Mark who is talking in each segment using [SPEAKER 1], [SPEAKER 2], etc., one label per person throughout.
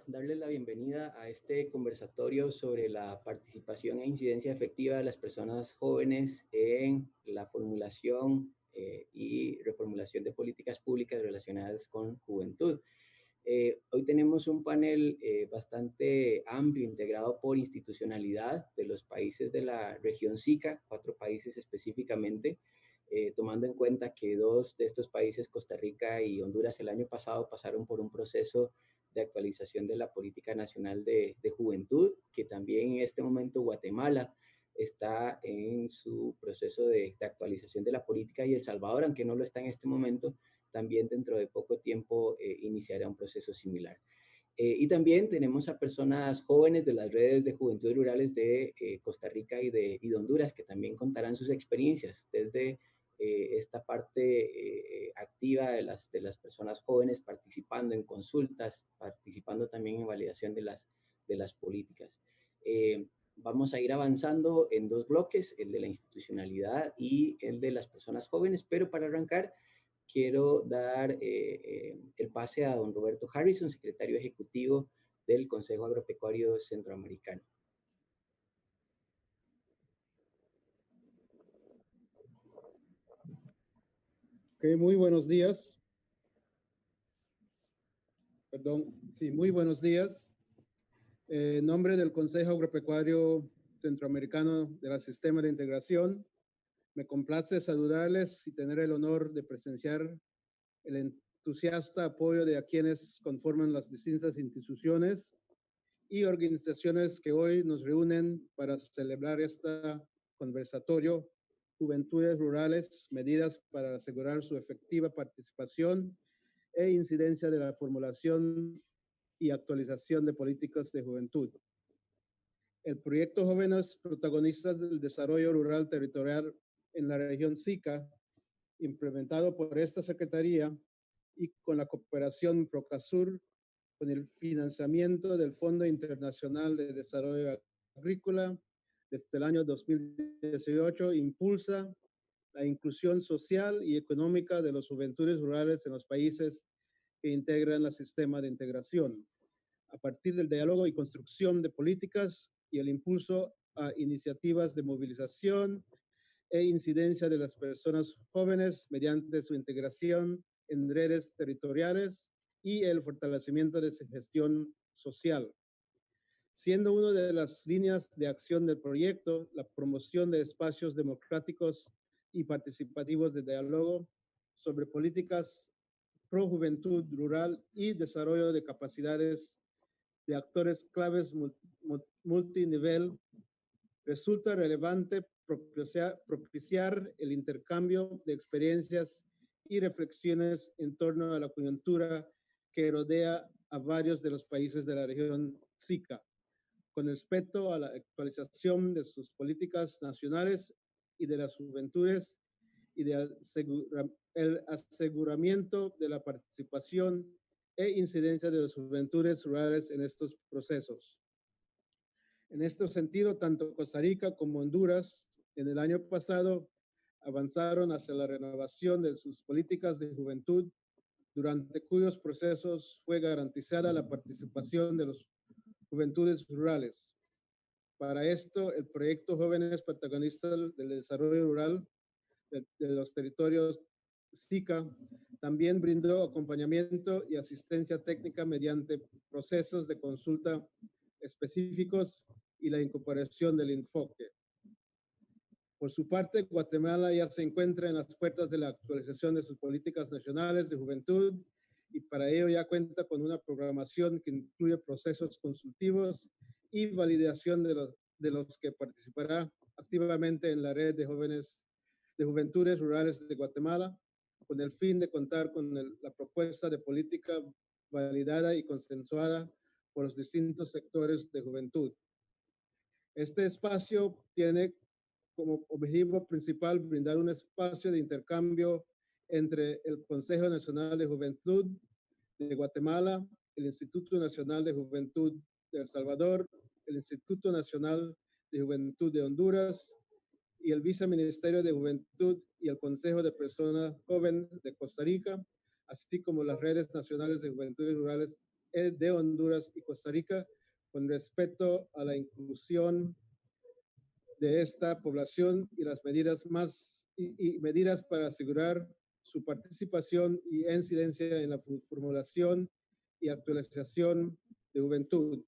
[SPEAKER 1] Darles la bienvenida a este conversatorio sobre la participación e incidencia efectiva de las personas jóvenes en la formulación y reformulación de políticas públicas relacionadas con juventud. Hoy tenemos un panel bastante amplio, integrado por institucionalidad de los países de la región SICA, 4 países específicamente, tomando en cuenta que 2 de estos países, Costa Rica y Honduras, el año pasado pasaron por un proceso de actualización de la Política Nacional de Juventud, que también en este momento Guatemala está en su proceso de actualización de la política, y El Salvador, aunque no lo está en este momento, también dentro de poco tiempo iniciará un proceso similar. Y también tenemos a personas jóvenes de las redes de juventudes rurales de Costa Rica y de Honduras, que también contarán sus experiencias desde esta parte activa de las personas jóvenes, participando en consultas, participando también en validación de las políticas. Vamos a ir avanzando en 2 bloques, el de la institucionalidad y el de las personas jóvenes, pero para arrancar quiero dar el pase a don Roberto Harrison, secretario ejecutivo del Consejo Agropecuario Centroamericano.
[SPEAKER 2] Okay, muy buenos días. Muy buenos días. En nombre del Consejo Agropecuario Centroamericano de la Sistema de Integración, me complace saludarles y tener el honor de presenciar el entusiasta apoyo de a quienes conforman las distintas instituciones y organizaciones que hoy nos reúnen para celebrar este conversatorio Juventudes Rurales, medidas para asegurar su efectiva participación e incidencia de la formulación y actualización de políticas de juventud. El proyecto Jóvenes Protagonistas del Desarrollo Rural Territorial en la región SICA, implementado por esta Secretaría y con la cooperación Procasur, con el financiamiento del Fondo Internacional de Desarrollo Agrícola desde el año 2018, impulsa la inclusión social y económica de las juventudes rurales en los países que integran el sistema de integración, a partir del diálogo y construcción de políticas y el impulso a iniciativas de movilización e incidencia de las personas jóvenes mediante su integración en redes territoriales y el fortalecimiento de su gestión social. Siendo una de las líneas de acción del proyecto la promoción de espacios democráticos y participativos de diálogo sobre políticas pro juventud rural y desarrollo de capacidades de actores claves multinivel, resulta relevante propiciar el intercambio de experiencias y reflexiones en torno a la coyuntura que rodea a varios de los países de la región SICA, con respecto a la actualización de sus políticas nacionales y de las juventudes y de el aseguramiento de la participación e incidencia de las juventudes rurales en estos procesos. En este sentido, tanto Costa Rica como Honduras en el año pasado avanzaron hacia la renovación de sus políticas de juventud, durante cuyos procesos fue garantizada la participación de las juventudes rurales. Para esto, el proyecto Jóvenes Protagonistas del Desarrollo Rural de los territorios SICA también brindó acompañamiento y asistencia técnica mediante procesos de consulta específicos y la incorporación del enfoque. Por su parte, Guatemala ya se encuentra en las puertas de la actualización de sus políticas nacionales de juventud y para ello ya cuenta con una programación que incluye procesos consultivos y validación de los que participará activamente en la red de juventudes rurales de Guatemala, con el fin de contar con la propuesta de política validada y consensuada por los distintos sectores de juventud. Este espacio tiene como objetivo principal brindar un espacio de intercambio entre el Consejo Nacional de Juventud de Guatemala, el Instituto Nacional de Juventud de El Salvador, el Instituto Nacional de Juventud de Honduras y el Viceministerio de Juventud y el Consejo de Personas Jóvenes de Costa Rica, así como las redes nacionales de juventudes rurales de Honduras y Costa Rica con respecto a la inclusión de esta población y las medidas medidas para asegurar su participación y incidencia en la formulación y actualización de juventud.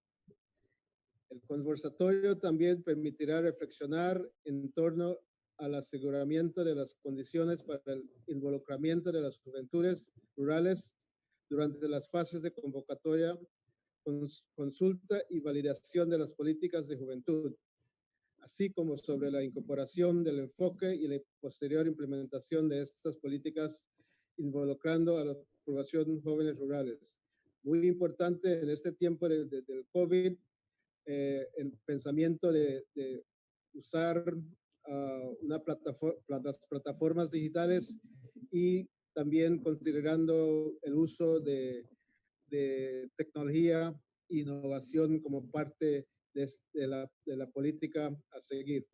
[SPEAKER 2] El conversatorio también permitirá reflexionar en torno al aseguramiento de las condiciones para el involucramiento de las juventudes rurales durante las fases de convocatoria, consulta y validación de las políticas de juventud, así como sobre la incorporación del enfoque y la posterior implementación de estas políticas involucrando a la población jóvenes rurales. Muy importante en este tiempo del COVID, el pensamiento de usar las plataformas digitales y también considerando el uso de tecnología e innovación como parte de la política a seguir.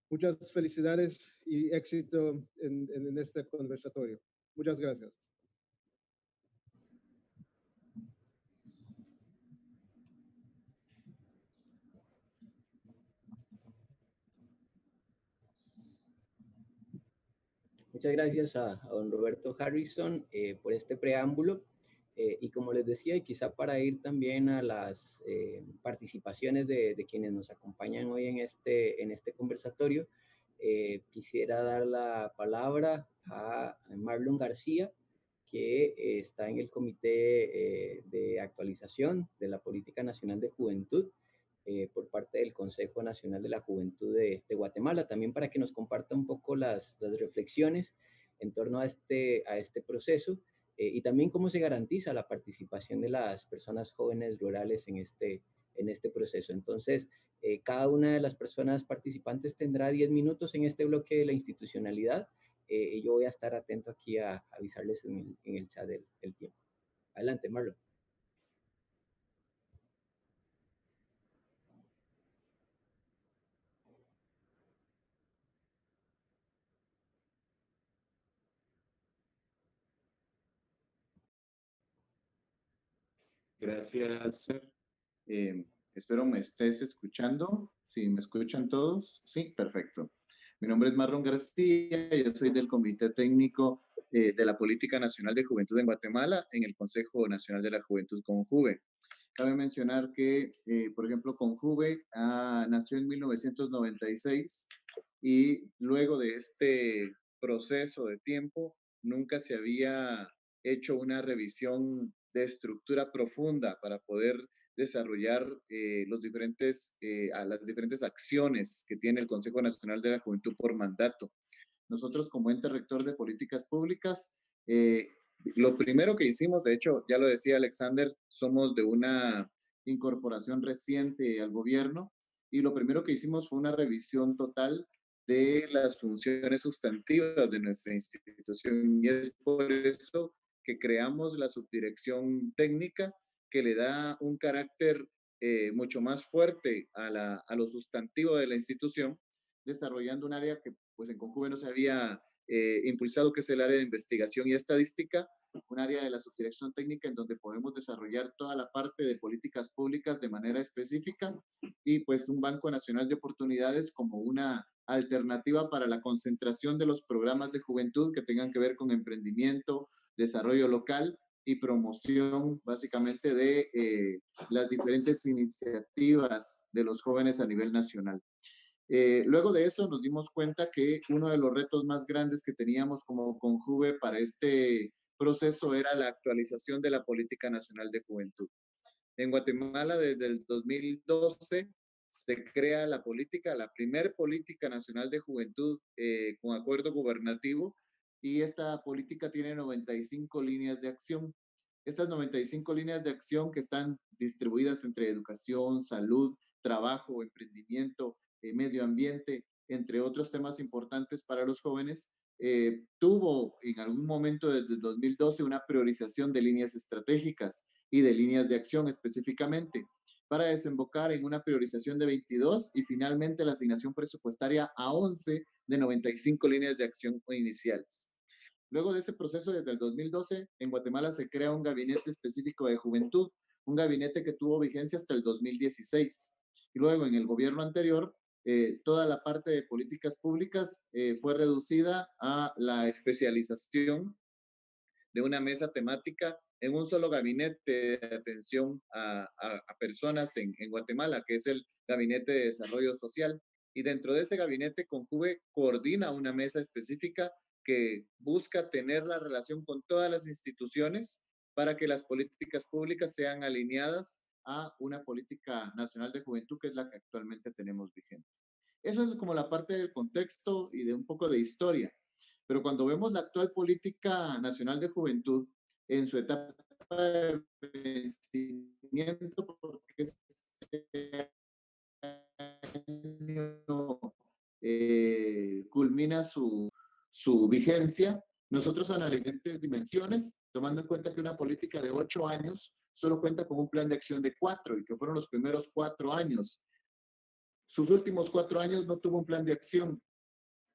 [SPEAKER 2] Muchas felicidades y éxito en este conversatorio. Muchas gracias.
[SPEAKER 1] Muchas gracias a don Roberto Harrison por este preámbulo. Y como les decía, y quizá para ir también a las participaciones de quienes nos acompañan hoy en este conversatorio, quisiera dar la palabra a Marlon García, que está en el Comité de Actualización de la Política Nacional de Juventud por parte del Consejo Nacional de la Juventud de Guatemala, también para que nos comparta un poco las reflexiones en torno a este proceso y también cómo se garantiza la participación de las personas jóvenes rurales en este proceso. Entonces, cada una de las personas participantes tendrá 10 minutos en este bloque de la institucionalidad y yo voy a estar atento aquí a avisarles en el chat el tiempo. Adelante, Marlon.
[SPEAKER 3] Gracias. Espero me estés escuchando. ¿Sí me escuchan todos? Sí, perfecto. Mi nombre es Marlon García, yo soy del Comité Técnico de la Política Nacional de Juventud en Guatemala en el Consejo Nacional de la Juventud, CONJUVE. Cabe mencionar que, por ejemplo, CONJUVE nació en 1996 y luego de este proceso de tiempo nunca se había hecho una revisión de estructura profunda para poder desarrollar las diferentes acciones que tiene el Consejo Nacional de la Juventud por mandato. Nosotros como ente rector de políticas públicas, lo primero que hicimos, de hecho, ya lo decía Alexander, somos de una incorporación reciente al gobierno y lo primero que hicimos fue una revisión total de las funciones sustantivas de nuestra institución y es por eso que creamos la subdirección técnica que le da un carácter mucho más fuerte a lo sustantivo de la institución, desarrollando un área que pues en CONJUVE no se había impulsado, que es el área de investigación y estadística, un área de la subdirección técnica en donde podemos desarrollar toda la parte de políticas públicas de manera específica y pues un banco nacional de oportunidades como una alternativa para la concentración de los programas de juventud que tengan que ver con emprendimiento, desarrollo local y promoción básicamente de las diferentes iniciativas de los jóvenes a nivel nacional. Luego de eso nos dimos cuenta que uno de los retos más grandes que teníamos como CONJUVE para este proceso era la actualización de la Política Nacional de Juventud. En Guatemala, desde el 2012, se crea la primer política nacional de juventud con acuerdo gubernativo y esta política tiene 95 líneas de acción. Estas 95 líneas de acción que están distribuidas entre educación, salud, trabajo, emprendimiento, medio ambiente, entre otros temas importantes para los jóvenes, tuvo en algún momento desde el 2012 una priorización de líneas estratégicas y de líneas de acción específicamente, para desembocar en una priorización de 22 y finalmente la asignación presupuestaria a 11 de 95 líneas de acción iniciales. Luego de ese proceso, desde el 2012, en Guatemala se crea un gabinete específico de juventud, un gabinete que tuvo vigencia hasta el 2016. Y luego, en el gobierno anterior, toda la parte de políticas públicas fue reducida a la especialización de una mesa temática en un solo gabinete de atención a personas en Guatemala, que es el Gabinete de Desarrollo Social. Y dentro de ese gabinete, CONJUVE coordina una mesa específica que busca tener la relación con todas las instituciones para que las políticas públicas sean alineadas a una política nacional de juventud, que es la que actualmente tenemos vigente. Eso es como la parte del contexto y de un poco de historia. Pero cuando vemos la actual política nacional de juventud en su etapa de vencimiento, porque este año culmina su vigencia, nosotros analizamos diferentes dimensiones, tomando en cuenta que una política de 8 años solo cuenta con un plan de acción de 4 y que fueron los primeros 4 años. Sus últimos 4 años no tuvo un plan de acción.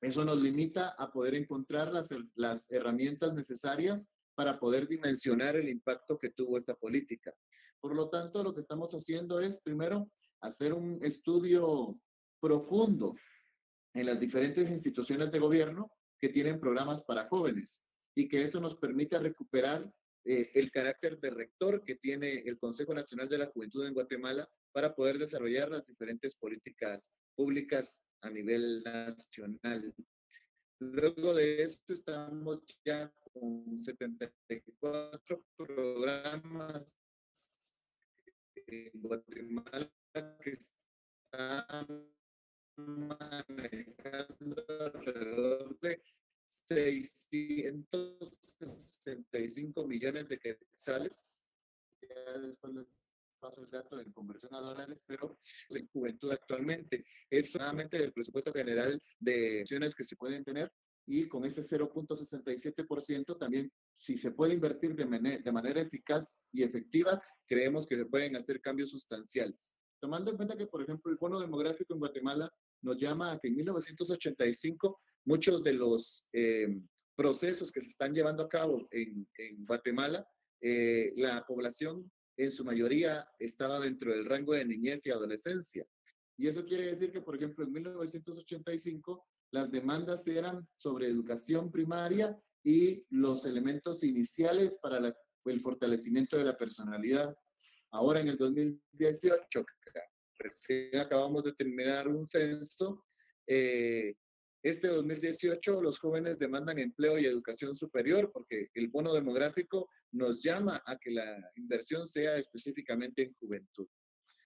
[SPEAKER 3] Eso nos limita a poder encontrar las herramientas necesarias para poder dimensionar el impacto que tuvo esta política. Por lo tanto, lo que estamos haciendo es, primero, hacer un estudio profundo en las diferentes instituciones de gobierno que tienen programas para jóvenes y que eso nos permita recuperar el carácter de rector que tiene el Consejo Nacional de la Juventud en Guatemala para poder desarrollar las diferentes políticas públicas a nivel nacional. Luego de esto estamos ya con 74 programas en Guatemala que están manejando alrededor de 665 millones de quetzales. Ya después les paso el dato en conversión a dólares, pero en juventud actualmente es solamente del presupuesto general de acciones que se pueden tener, y con ese 0.67% también, si se puede invertir de manera eficaz y efectiva, creemos que se pueden hacer cambios sustanciales. Tomando en cuenta que, por ejemplo, el bono demográfico en Guatemala nos llama a que en 1985 muchos de los procesos que se están llevando a cabo en Guatemala, la población en su mayoría estaba dentro del rango de niñez y adolescencia. Y eso quiere decir que, por ejemplo, en 1985 las demandas eran sobre educación primaria y los elementos iniciales para el fortalecimiento de la personalidad. Ahora en el 2018, recién acabamos de terminar un censo, este 2018 los jóvenes demandan empleo y educación superior porque el bono demográfico nos llama a que la inversión sea específicamente en juventud.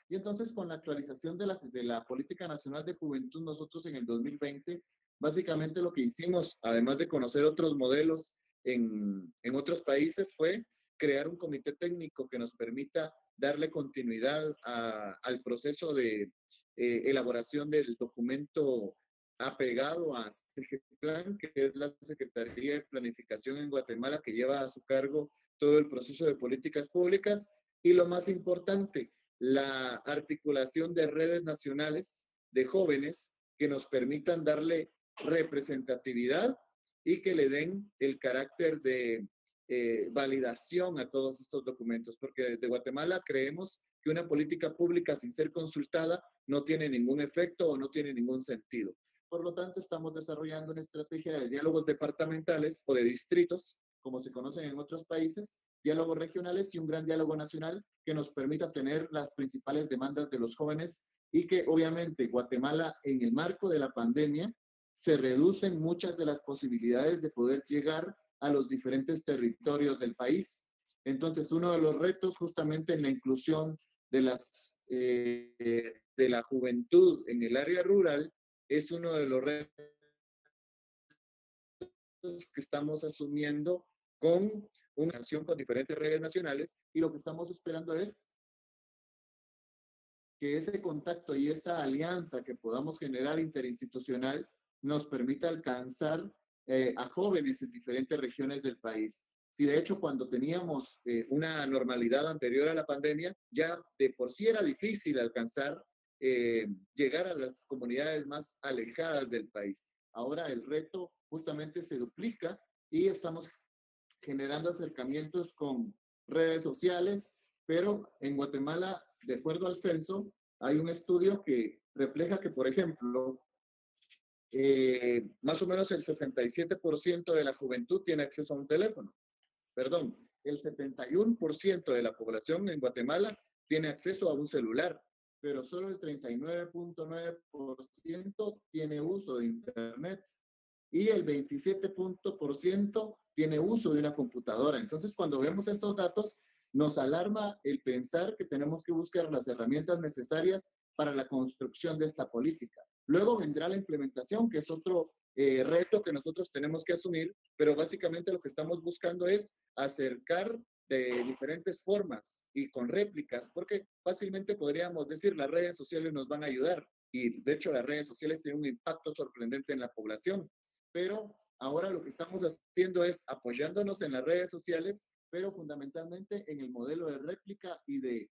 [SPEAKER 3] Y entonces, con la actualización de la Política Nacional de Juventud, nosotros en el 2020, básicamente lo que hicimos, además de conocer otros modelos en otros países, fue crear un comité técnico que nos permita darle continuidad al proceso de elaboración del documento apegado a SEGEPLAN, que es la Secretaría de Planificación en Guatemala, que lleva a su cargo todo el proceso de políticas públicas. Y lo más importante, la articulación de redes nacionales de jóvenes que nos permitan darle representatividad y que le den el carácter de validación a todos estos documentos, porque desde Guatemala creemos que una política pública sin ser consultada no tiene ningún efecto o no tiene ningún sentido. Por lo tanto, estamos desarrollando una estrategia de diálogos departamentales o de distritos, como se conocen en otros países, diálogos regionales y un gran diálogo nacional que nos permita tener las principales demandas de los jóvenes y que obviamente Guatemala, en el marco de la pandemia, se reducen muchas de las posibilidades de poder llegar a los diferentes territorios del país. Entonces, uno de los retos justamente en la inclusión de la juventud en el área rural es uno de los retos que estamos asumiendo con una acción con diferentes redes nacionales, y lo que estamos esperando es que ese contacto y esa alianza que podamos generar interinstitucional nos permita alcanzar a jóvenes en diferentes regiones del país. Si de hecho cuando teníamos una normalidad anterior a la pandemia, ya de por sí era difícil alcanzar, llegar a las comunidades más alejadas del país. Ahora el reto justamente se duplica y estamos generando acercamientos con redes sociales, pero en Guatemala, de acuerdo al censo, hay un estudio que refleja que, por ejemplo, más o menos el 67% de la juventud tiene acceso a un teléfono. Perdón, el 71% de la población en Guatemala tiene acceso a un celular, pero solo el 39.9% tiene uso de Internet y el 27% tiene uso de una computadora. Entonces, cuando vemos estos datos, nos alarma el pensar que tenemos que buscar las herramientas necesarias para la construcción de esta política. Luego vendrá la implementación, que es otro reto que nosotros tenemos que asumir, pero básicamente lo que estamos buscando es acercar de diferentes formas y con réplicas, porque fácilmente podríamos decir las redes sociales nos van a ayudar y de hecho las redes sociales tienen un impacto sorprendente en la población, pero ahora lo que estamos haciendo es apoyándonos en las redes sociales, pero fundamentalmente en el modelo de réplica y de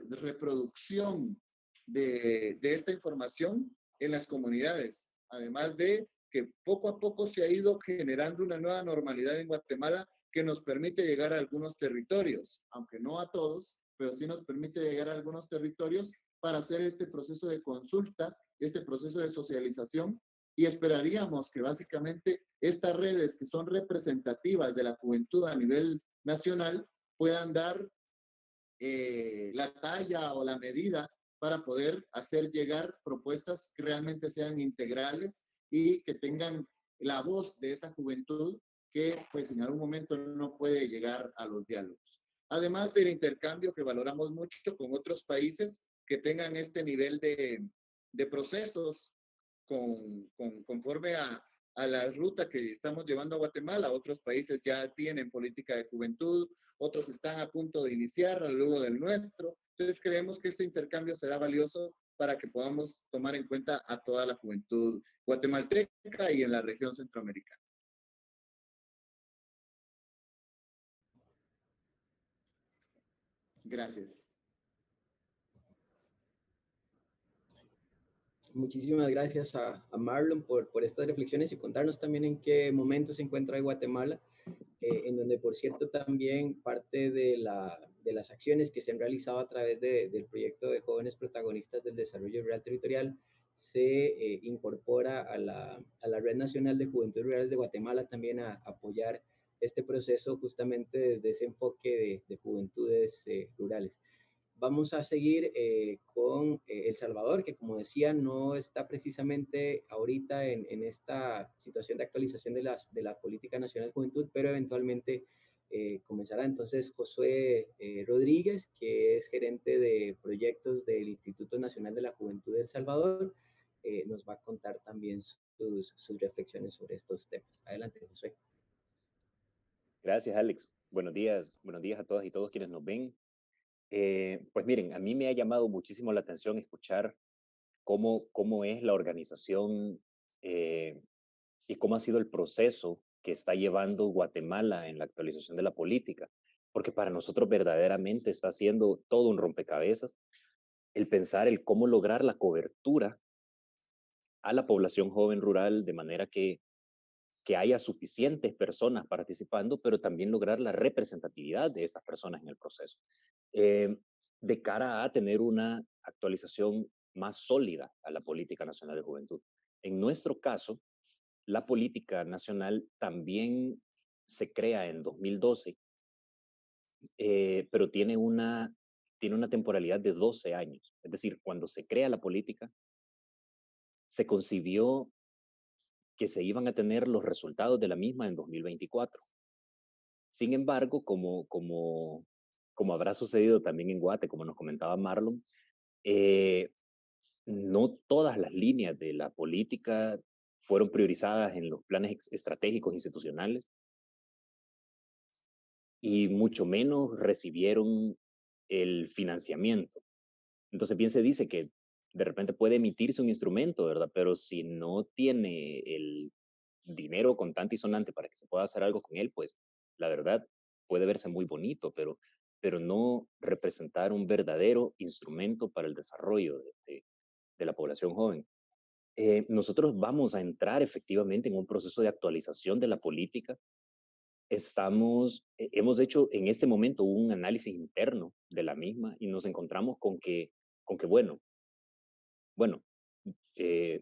[SPEAKER 3] reproducción de esta información en las comunidades, además de que poco a poco se ha ido generando una nueva normalidad en Guatemala que nos permite llegar a algunos territorios, aunque no a todos, pero sí nos permite llegar a algunos territorios para hacer este proceso de consulta, este proceso de socialización, y esperaríamos que básicamente estas redes que son representativas de la juventud a nivel nacional puedan dar la talla o la medida para poder hacer llegar propuestas que realmente sean integrales y que tengan la voz de esa juventud que pues en algún momento no puede llegar a los diálogos. Además del intercambio que valoramos mucho con otros países que tengan este nivel de procesos conforme a la ruta que estamos llevando a Guatemala. Otros países ya tienen política de juventud, otros están a punto de iniciar luego del nuestro. Entonces creemos que este intercambio será valioso para que podamos tomar en cuenta a toda la juventud guatemalteca y en la región centroamericana. Gracias.
[SPEAKER 1] Muchísimas gracias a Marlon por estas reflexiones y contarnos también en qué momento se encuentra Guatemala, en donde, por cierto, también parte de las acciones que se han realizado a través del proyecto de jóvenes protagonistas del desarrollo rural territorial se incorpora a la Red Nacional de Juventudes Rurales de Guatemala también a apoyar este proceso justamente desde ese enfoque de juventudes rurales. Vamos a seguir con El Salvador, que como decía, no está precisamente ahorita en esta situación de actualización de la Política Nacional de Juventud, pero eventualmente comenzará. Entonces, Josué Rodríguez, que es gerente de proyectos del Instituto Nacional de la Juventud de El Salvador, nos va a contar también sus reflexiones sobre estos temas. Adelante, Josué.
[SPEAKER 4] Gracias, Alex. Buenos días a todas y todos quienes nos ven. Pues miren, a mí me ha llamado muchísimo la atención escuchar cómo es la organización y cómo ha sido el proceso que está llevando Guatemala en la actualización de la política, porque para nosotros verdaderamente está siendo todo un rompecabezas el pensar el cómo lograr la cobertura a la población joven rural de manera que haya suficientes personas participando, pero también lograr la representatividad de esas personas en el proceso, eh, de cara a tener una actualización más sólida a la política nacional de juventud. En nuestro caso, la política nacional también se crea en 2012, pero tiene una temporalidad de 12 años. Es decir, cuando se crea la política, se concibió que se iban a tener los resultados de la misma en 2024. Sin embargo, como habrá sucedido también en Guate, como nos comentaba Marlon, no todas las líneas de la política fueron priorizadas en los planes estratégicos institucionales y mucho menos recibieron el financiamiento. Entonces bien se dice que de repente puede emitirse un instrumento, ¿verdad? Pero si no tiene el dinero contante y sonante para que se pueda hacer algo con él, pues la verdad puede verse muy bonito, pero no representar un verdadero instrumento para el desarrollo de la población joven. nosotros vamos a entrar efectivamente en un proceso de actualización de la política. Hemos hecho en este momento un análisis interno de la misma y nos encontramos con que bueno,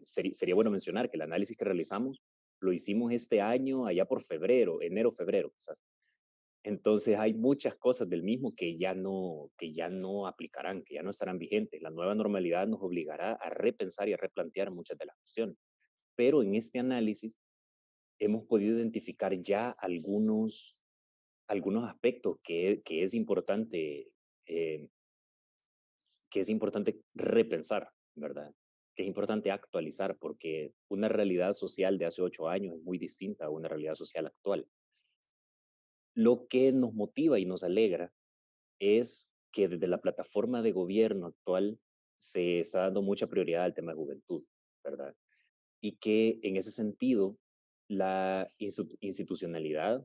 [SPEAKER 4] sería bueno mencionar que el análisis que realizamos lo hicimos este año, allá por febrero, enero, febrero, quizás. Entonces hay muchas cosas del mismo que ya no aplicarán, que ya no estarán vigentes. La nueva normalidad nos obligará a repensar y a replantear muchas de las cuestiones. Pero en este análisis hemos podido identificar ya algunos aspectos eh, que es importante repensar, ¿verdad? Que es importante actualizar, porque una realidad social de hace 8 años es muy distinta a una realidad social actual. Lo que nos motiva y nos alegra es que desde la plataforma de gobierno actual se está dando mucha prioridad al tema de juventud, ¿verdad? Y que en ese sentido la institucionalidad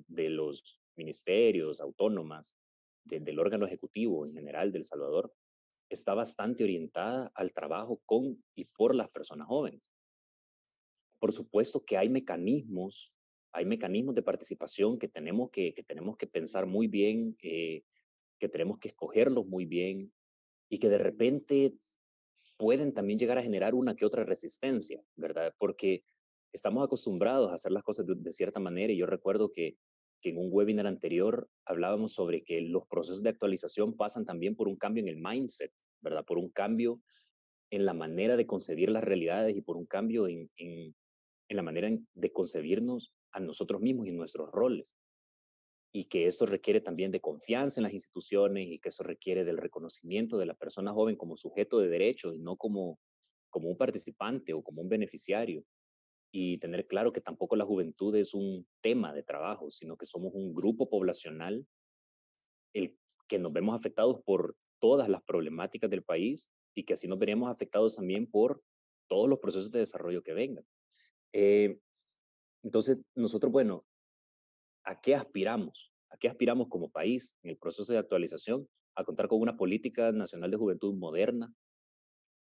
[SPEAKER 4] de los ministerios, autónomas, del órgano ejecutivo en general de El Salvador, está bastante orientada al trabajo con y por las personas jóvenes. Por supuesto que hay mecanismos de participación que tenemos que pensar muy bien, que tenemos que escogerlos muy bien y que de repente pueden también llegar a generar una que otra resistencia, ¿verdad? Porque estamos acostumbrados a hacer las cosas de cierta manera y yo recuerdo que en un webinar anterior hablábamos sobre que los procesos de actualización pasan también por un cambio en el mindset, ¿verdad? Por un cambio en la manera de concebir las realidades y por un cambio en la manera de concebirnos a nosotros mismos y nuestros roles. Y que eso requiere también de confianza en las instituciones y que eso requiere del reconocimiento de la persona joven como sujeto de derechos y no como un participante o como un beneficiario. Y tener claro que tampoco la juventud es un tema de trabajo, sino que somos un grupo poblacional el que nos vemos afectados por todas las problemáticas del país y que así nos veremos afectados también por todos los procesos de desarrollo que vengan. Eh, entonces, nosotros, bueno, ¿a qué aspiramos? ¿A qué aspiramos como país en el proceso de actualización? A contar con una política nacional de juventud moderna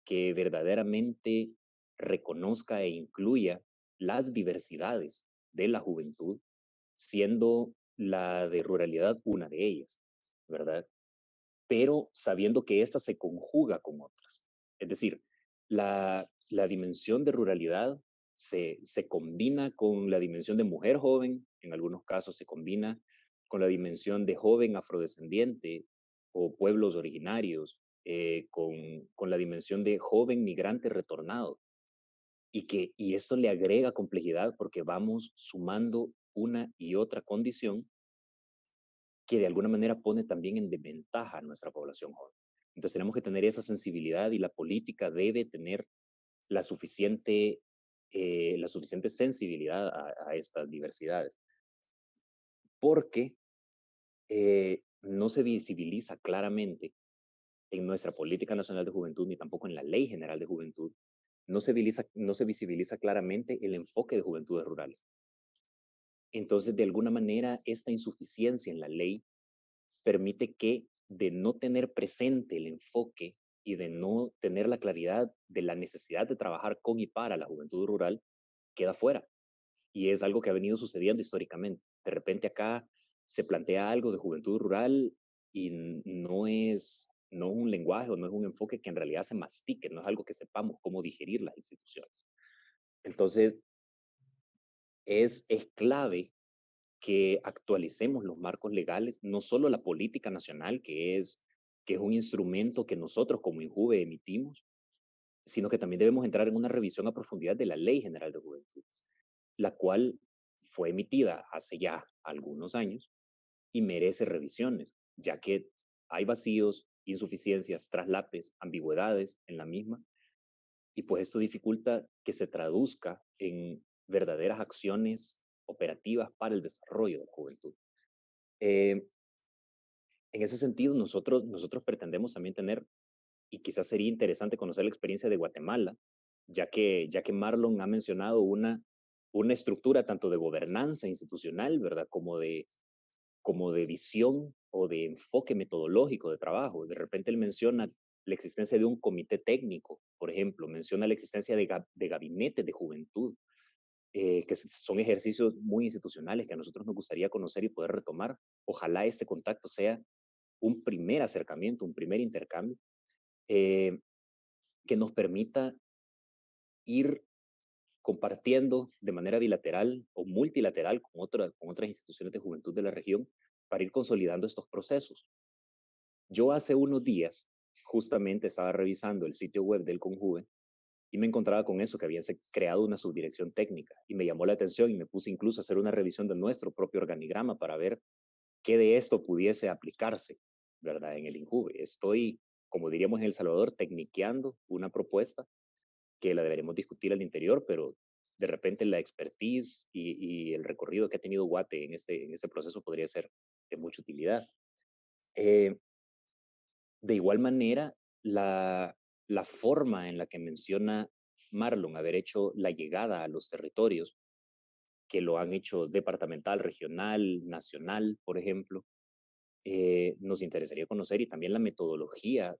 [SPEAKER 4] que verdaderamente reconozca e incluya las diversidades de la juventud, siendo la de ruralidad una de ellas, ¿verdad? Pero sabiendo que ésta se conjuga con otras. Es decir, la dimensión de ruralidad se combina con la dimensión de mujer joven, en algunos casos se combina con la dimensión de joven afrodescendiente o pueblos originarios, con la dimensión de joven migrante retornado. Y esto le agrega complejidad porque vamos sumando una y otra condición que de alguna manera pone también en desventaja a nuestra población joven. Entonces tenemos que tener esa sensibilidad y la política debe tener la suficiente sensibilidad a estas diversidades, porque no se visibiliza claramente en nuestra política nacional de juventud, ni tampoco en la ley general de juventud, no se visibiliza claramente el enfoque de juventudes rurales. Entonces, de alguna manera, esta insuficiencia en la ley permite que de no tener presente el enfoque y de no tener la claridad de la necesidad de trabajar con y para la juventud rural, queda fuera. Y es algo que ha venido sucediendo históricamente. De repente acá se plantea algo de juventud rural y no un lenguaje o no es un enfoque que en realidad se mastique, no es algo que sepamos cómo digerir las instituciones. Entonces, es clave que actualicemos los marcos legales, no solo la política nacional, que es un instrumento que nosotros como INJUVE emitimos, sino que también debemos entrar en una revisión a profundidad de la Ley General de Juventud, la cual fue emitida hace ya algunos años y merece revisiones, ya que hay vacíos, insuficiencias, traslapes, ambigüedades en la misma, y pues esto dificulta que se traduzca en verdaderas acciones operativas para el desarrollo de la juventud. Eh, en ese sentido, nosotros pretendemos también tener, y quizás sería interesante conocer la experiencia de Guatemala, ya que Marlon ha mencionado una estructura tanto de gobernanza institucional, ¿verdad? Como de visión o de enfoque metodológico de trabajo. De repente él menciona la existencia de un comité técnico por ejemplo, menciona la existencia de gabinetes de juventud, que son ejercicios muy institucionales que a nosotros nos gustaría conocer y poder retomar. Ojalá este contacto sea un primer acercamiento, un primer intercambio, que nos permita ir compartiendo de manera bilateral o multilateral con otras instituciones de juventud de la región para ir consolidando estos procesos. Yo hace unos días justamente estaba revisando el sitio web del CONJUVE y me encontraba con eso, que habían creado una subdirección técnica, y me llamó la atención y me puse incluso a hacer una revisión de nuestro propio organigrama para ver qué de esto pudiese aplicarse, ¿verdad? En el INJUVE. Estoy, como diríamos en El Salvador, tecniqueando una propuesta que la deberemos discutir al interior, pero de repente la expertise y el recorrido que ha tenido Guate en este proceso podría ser de mucha utilidad. De igual manera, la forma en la que menciona Marlon haber hecho la llegada a los territorios, que lo han hecho departamental, regional, nacional, por ejemplo, nos interesaría conocer, y también la metodología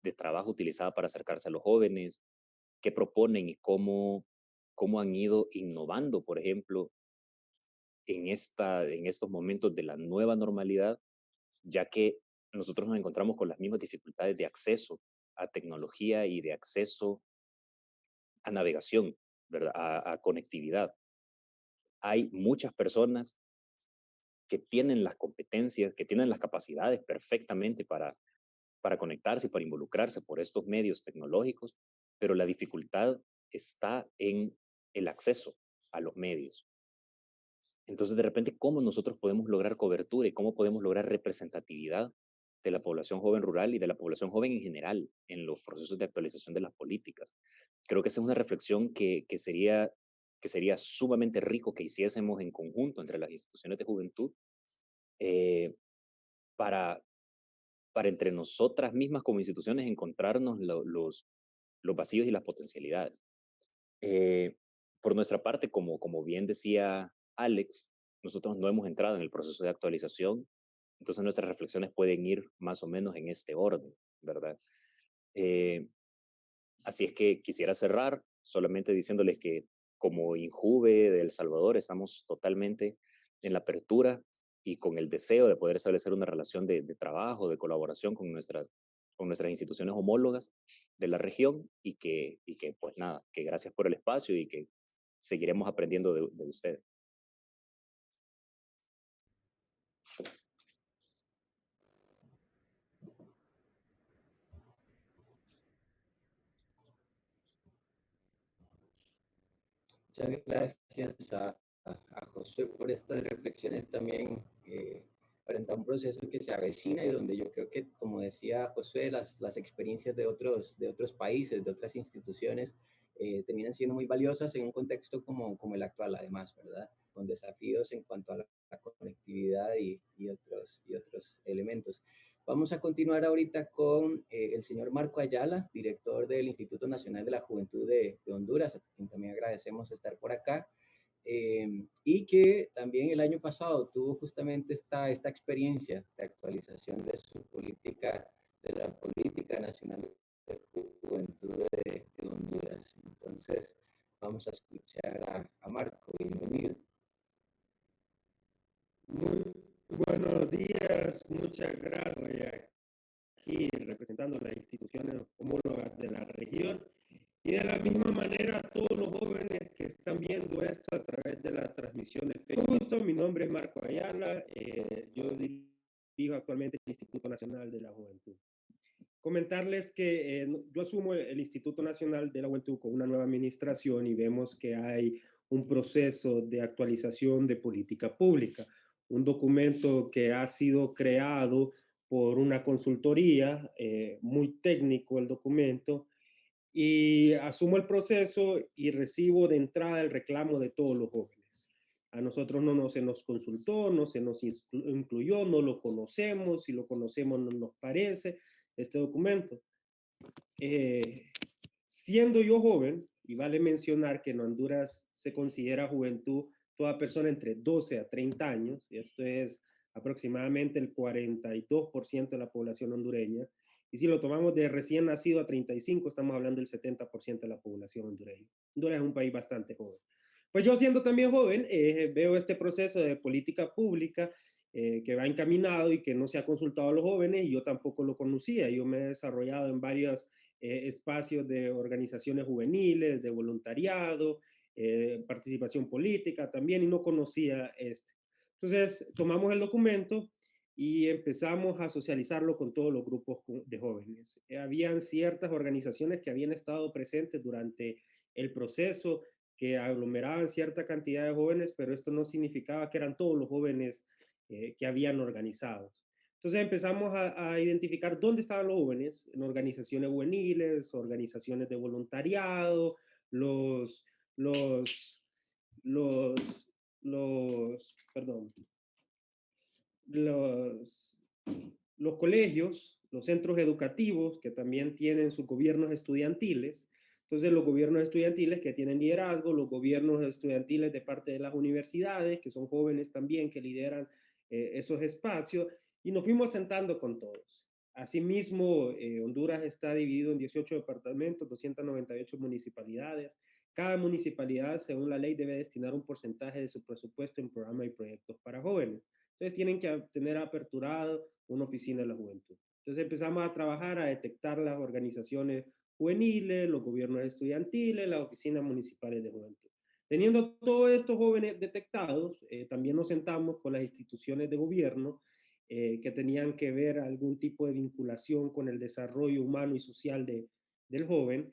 [SPEAKER 4] de trabajo utilizada para acercarse a los jóvenes, qué proponen y cómo han ido innovando, por ejemplo, en estos momentos de la nueva normalidad, ya que nosotros nos encontramos con las mismas dificultades de acceso a tecnología y de acceso a navegación, ¿verdad? A conectividad. Hay muchas personas que tienen las competencias, que tienen las capacidades perfectamente para conectarse y para involucrarse por estos medios tecnológicos, pero la dificultad está en el acceso a los medios. Entonces, de repente, ¿cómo nosotros podemos lograr cobertura y cómo podemos lograr representatividad de la población joven rural y de la población joven en general en los procesos de actualización de las políticas? Creo que esa es una reflexión que sería sumamente rico que hiciésemos en conjunto entre las instituciones de juventud, eh, para entre nosotras mismas como instituciones encontrarnos los vacíos y las potencialidades. Por nuestra parte, como bien decía Alex, nosotros no hemos entrado en el proceso de actualización, entonces nuestras reflexiones pueden ir más o menos en este orden, ¿verdad? Así es que quisiera cerrar solamente diciéndoles que como INJUVE de El Salvador estamos totalmente en la apertura y con el deseo de poder establecer una relación de trabajo, de colaboración con nuestras instituciones homólogas de la región, y que pues nada, que gracias por el espacio y que seguiremos aprendiendo de ustedes.
[SPEAKER 1] Muchas gracias a Josué por estas reflexiones también, frente a un proceso que se avecina y donde yo creo que, como decía Josué, las experiencias de otros países, de otras instituciones, terminan siendo muy valiosas en un contexto como el actual, además, ¿verdad? Con desafíos en cuanto a la conectividad y otros elementos. Vamos a continuar ahorita con el señor Marco Ayala, director del Instituto Nacional de la Juventud de Honduras, a quien también agradecemos estar por acá, y que también el año pasado tuvo justamente esta experiencia de actualización de su política, de la política nacional de juventud de Honduras. Entonces, vamos a escuchar a Marco. Bienvenido.
[SPEAKER 5] Muy buenos días, muchas gracias. Aquí representando las instituciones homólogas de la región, y de la misma manera a todos los jóvenes que están viendo esto a través de la transmisión de Facebook. Mi nombre es Marco Ayala, yo dirijo actualmente el Instituto Nacional de la Juventud. Comentarles que yo asumo el Instituto Nacional de la Juventud con una nueva administración y vemos que hay un proceso de actualización de política pública, un documento que ha sido creado por una consultoría, muy técnico el documento, y asumo el proceso y recibo de entrada el reclamo de todos los jóvenes. A nosotros no se nos consultó, no se nos incluyó, no lo conocemos, si lo conocemos no nos parece este documento. Siendo yo joven, y vale mencionar que en Honduras se considera juventud toda persona entre 12 a 30 años, y esto es aproximadamente el 42% de la población hondureña, Y si lo tomamos de recién nacido a 35, estamos hablando del 70% de la población hondureña. Honduras es un país bastante joven. Pues yo siendo también joven, veo este proceso de política pública que va encaminado y que no se ha consultado a los jóvenes, y yo tampoco lo conocía. Yo me he desarrollado en varios espacios de organizaciones juveniles, de voluntariado, participación política también, y no conocía este. Entonces tomamos el documento y empezamos a socializarlo con todos los grupos de jóvenes. Habían ciertas organizaciones que habían estado presentes durante el proceso, que aglomeraban cierta cantidad de jóvenes, pero esto no significaba que eran todos los jóvenes que habían organizado. Entonces empezamos a identificar dónde estaban los jóvenes, en organizaciones juveniles, organizaciones de voluntariado, los, los, los, perdón, los colegios, los centros educativos, que también tienen sus gobiernos estudiantiles. Entonces, los gobiernos estudiantiles que tienen liderazgo, los gobiernos estudiantiles de parte de las universidades, que son jóvenes también que lideran esos espacios, y nos fuimos sentando con todos. Asimismo, Honduras está dividido en 18 departamentos, 298 municipalidades. Cada municipalidad, según la ley, debe destinar un porcentaje de su presupuesto en programas y proyectos para jóvenes. Entonces tienen que tener aperturado una oficina de la juventud. Entonces empezamos a trabajar, a detectar las organizaciones juveniles, los gobiernos estudiantiles, las oficinas municipales de juventud. Teniendo todos estos jóvenes detectados, también nos sentamos con las instituciones de gobierno que tenían que ver algún tipo de vinculación con el desarrollo humano y social del joven,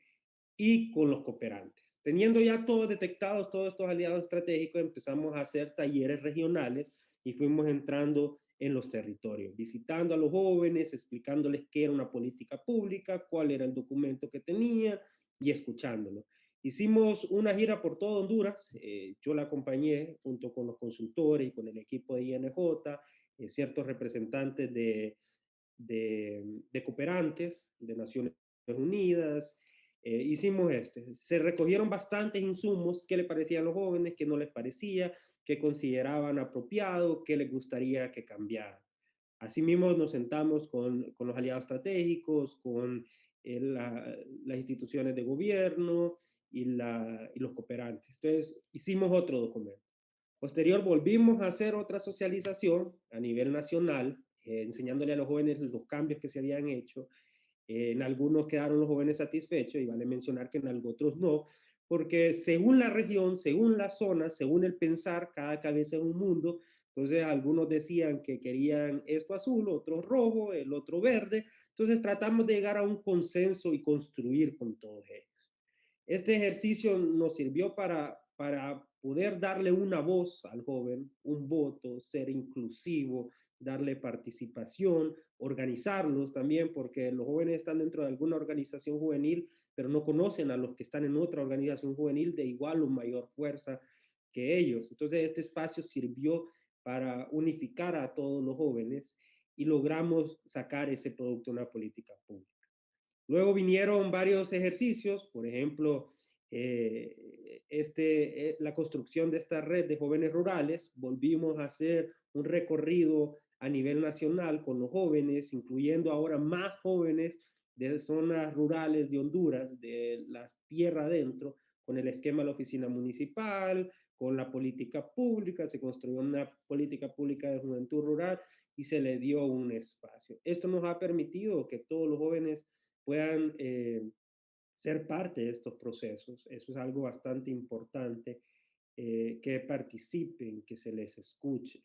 [SPEAKER 5] y con los cooperantes. Teniendo ya todos detectados, todos estos aliados estratégicos, empezamos a hacer talleres regionales y fuimos entrando en los territorios, visitando a los jóvenes, explicándoles qué era una política pública, cuál era el documento que tenían y escuchándolos. Hicimos una gira por todo Honduras, yo la acompañé junto con los consultores y con el equipo de INJ, ciertos representantes de cooperantes, de Naciones Unidas. Hicimos se recogieron bastantes insumos, qué le parecían a los jóvenes, qué no les parecía, qué consideraban apropiado, qué les gustaría que cambiara. Asimismo nos sentamos con los aliados estratégicos, con las instituciones de gobierno y los cooperantes. Entonces hicimos otro documento. Posterior volvimos a hacer otra socialización a nivel nacional, enseñándole a los jóvenes los cambios que se habían hecho. En algunos quedaron los jóvenes satisfechos, y vale mencionar que en otros no, porque según la región, según la zona, según el pensar, cada cabeza es un mundo. Entonces algunos decían que querían esto azul, otros rojo, el otro verde. Entonces tratamos de llegar a un consenso y construir con todos ellos. Este ejercicio nos sirvió para poder darle una voz al joven, un voto, ser inclusivo, darle participación, organizarlos también, porque los jóvenes están dentro de alguna organización juvenil, pero no conocen a los que están en otra organización juvenil de igual o mayor fuerza que ellos. Entonces, este espacio sirvió para unificar a todos los jóvenes y logramos sacar ese producto de una política pública. Luego vinieron varios ejercicios, por ejemplo, la construcción de esta red de jóvenes rurales. Volvimos a hacer un recorrido a nivel nacional con los jóvenes, incluyendo ahora más jóvenes de zonas rurales de Honduras, de las tierras adentro, con el esquema de la oficina municipal, con la política pública. Se construyó una política pública de juventud rural y se le dio un espacio. Esto nos ha permitido que todos los jóvenes puedan ser parte de estos procesos. Eso es algo bastante importante, que participen, que se les escuche.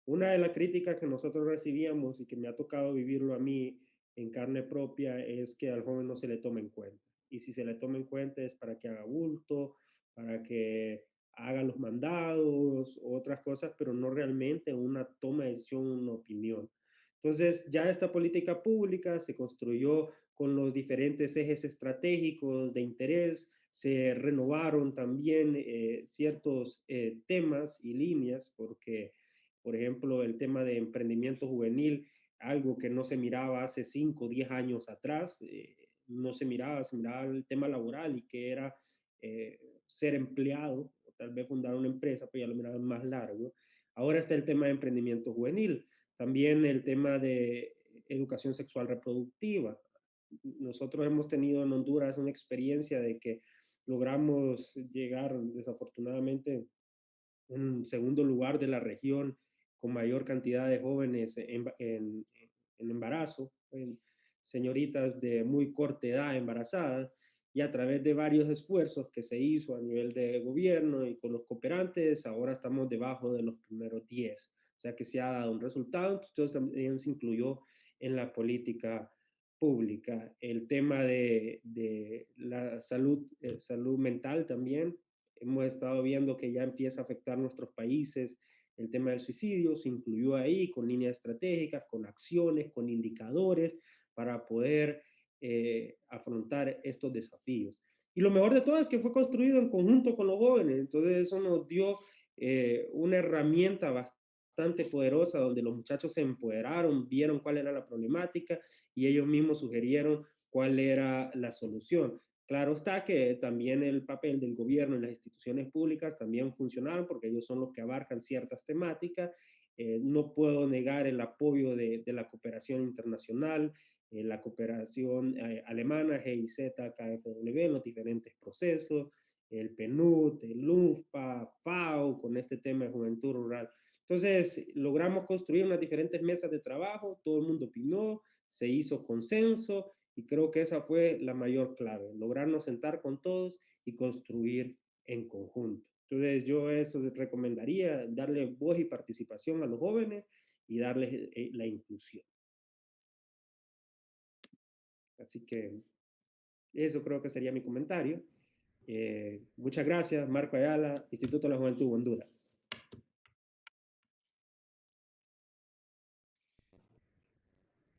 [SPEAKER 5] Una de las críticas que nosotros recibíamos y que me ha tocado vivirlo a mí en carne propia es que al joven no se le toma en cuenta. Y si se le toma en cuenta es para que haga bulto, para que haga los mandados, otras cosas, pero no realmente una toma de decisión, una opinión. Entonces, ya esta política pública se construyó con los diferentes ejes estratégicos de interés. Se renovaron también ciertos temas y líneas, porque, por ejemplo, el tema de emprendimiento juvenil, algo que no se miraba hace 5 o 10 años atrás, no se miraba, se miraba el tema laboral y que era ser empleado, o tal vez fundar una empresa, pero ya lo miraban más largo. Ahora está el tema de emprendimiento juvenil, también el tema de educación sexual reproductiva. nosotros hemos tenido en Honduras una experiencia de que logramos llegar desafortunadamente un segundo lugar de la región con mayor cantidad de jóvenes en embarazo, en señoritas de muy corta edad embarazadas, y a través de varios esfuerzos que se hizo a nivel de gobierno y con los cooperantes, ahora estamos debajo de los primeros 10. O sea que se ha dado un resultado, entonces también se incluyó en la política pública. El tema de la salud mental también, hemos estado viendo que ya empieza a afectar nuestros países. El tema del suicidio se incluyó ahí con líneas estratégicas, con acciones, con indicadores para poder afrontar estos desafíos. Y lo mejor de todo es que fue construido en conjunto con los jóvenes, entonces eso nos dio una herramienta bastante poderosa donde los muchachos se empoderaron, vieron cuál era la problemática y ellos mismos sugirieron cuál era la solución. Claro está que también el papel del gobierno y las instituciones públicas también funcionaron porque ellos son los que abarcan ciertas temáticas. No puedo negar el apoyo de la cooperación internacional, la cooperación alemana, GIZ, KfW, en los diferentes procesos, el PNUD, el LUNFPA, FAO, con este tema de juventud rural. Entonces, logramos construir unas diferentes mesas de trabajo, todo el mundo opinó, se hizo consenso, y creo que esa fue la mayor clave, lograrnos sentar con todos y construir en conjunto. Entonces yo eso les recomendaría, darle voz y participación a los jóvenes y darles la inclusión. Así que eso creo que sería mi comentario. Muchas gracias, Marco Ayala, Instituto de la Juventud Honduras.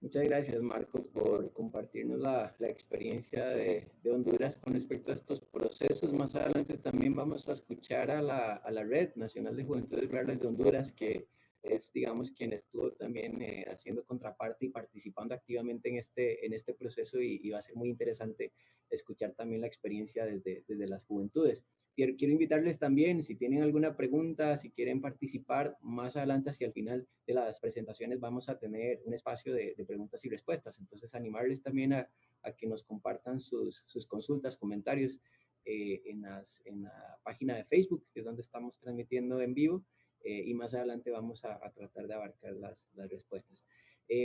[SPEAKER 1] Muchas gracias, Marco, por compartirnos la experiencia de Honduras con respecto a estos procesos. Más adelante también vamos a escuchar a la Red Nacional de Juventudes Rurales de Honduras, que es, digamos, quien estuvo también haciendo contraparte y participando activamente en este proceso y va a ser muy interesante escuchar también la experiencia desde las juventudes. Quiero invitarles también, si tienen alguna pregunta, si quieren participar, más adelante hacia el final de las presentaciones vamos a tener un espacio de preguntas y respuestas. Entonces, animarles también a que nos compartan sus consultas, comentarios en la página de Facebook, que es donde estamos transmitiendo en vivo, y más adelante vamos a tratar de abarcar las respuestas.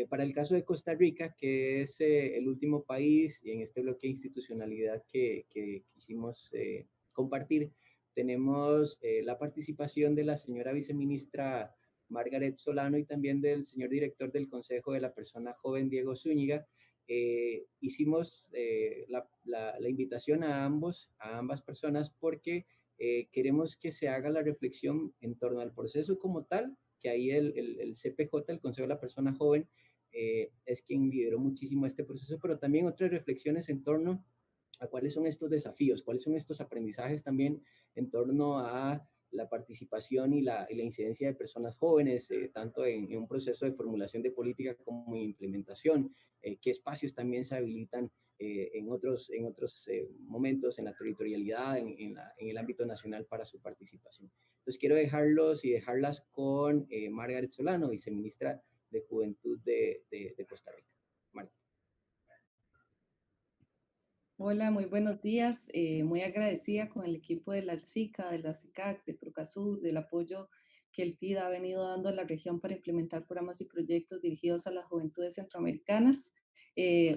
[SPEAKER 1] Para el caso de Costa Rica, que es el último país y en este bloque de institucionalidad que quisimos compartir, tenemos la participación de la señora viceministra Margaret Solano y también del señor director del Consejo de la Persona Joven, Diego Zúñiga. Hicimos la invitación a ambas personas porque queremos que se haga la reflexión en torno al proceso como tal, que ahí el CPJ, el Consejo de la Persona Joven, es quien lideró muchísimo este proceso, pero también otras reflexiones en torno a cuáles son estos desafíos, cuáles son estos aprendizajes también en torno a la participación y la incidencia de personas jóvenes, tanto en un proceso de formulación de política como en implementación, qué espacios también se habilitan en otros momentos, en la territorialidad, en el ámbito nacional para su participación. Entonces quiero dejarlos y dejarlas con Margaret Solano, viceministra de Juventud de Costa Rica. Margaret.
[SPEAKER 6] Hola, muy buenos días. Muy agradecida con el equipo de la CICA, de la CICAC, de Procasur, del apoyo que el FID ha venido dando a la región para implementar programas y proyectos dirigidos a las juventudes centroamericanas.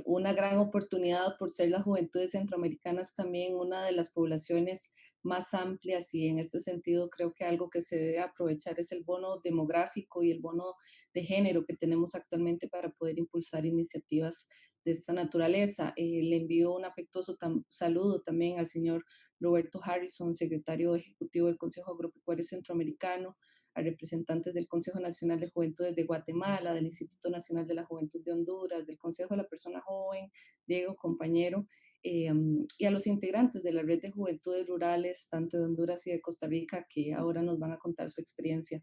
[SPEAKER 6] Una gran oportunidad por ser las juventudes centroamericanas también una de las poblaciones más amplias, y en este sentido creo que algo que se debe aprovechar es el bono demográfico y el bono de género que tenemos actualmente para poder impulsar iniciativas de esta naturaleza. Le envío un afectuoso saludo también al señor Roberto Harrison, secretario ejecutivo del Consejo Agropecuario Centroamericano, a representantes del Consejo Nacional de Juventudes de Guatemala, del Instituto Nacional de la Juventud de Honduras, del Consejo de la Persona Joven, Diego, compañero, y a los integrantes de la Red de Juventudes Rurales, tanto de Honduras y de Costa Rica, que ahora nos van a contar su experiencia.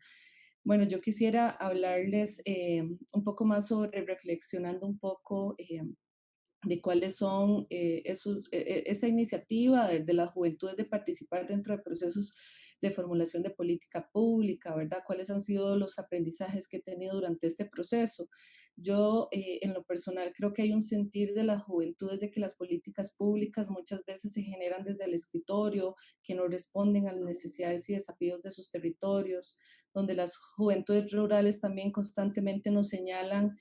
[SPEAKER 6] Bueno, yo quisiera hablarles un poco más sobre, reflexionando un poco de cuáles son esa iniciativa de las juventudes de participar dentro de procesos de formulación de política pública, ¿verdad? ¿Cuáles han sido los aprendizajes que he tenido durante este proceso? Yo, en lo personal, creo que hay un sentir de las juventudes de que las políticas públicas muchas veces se generan desde el escritorio, que no responden a las necesidades y desafíos de sus territorios, donde las juventudes rurales también constantemente nos señalan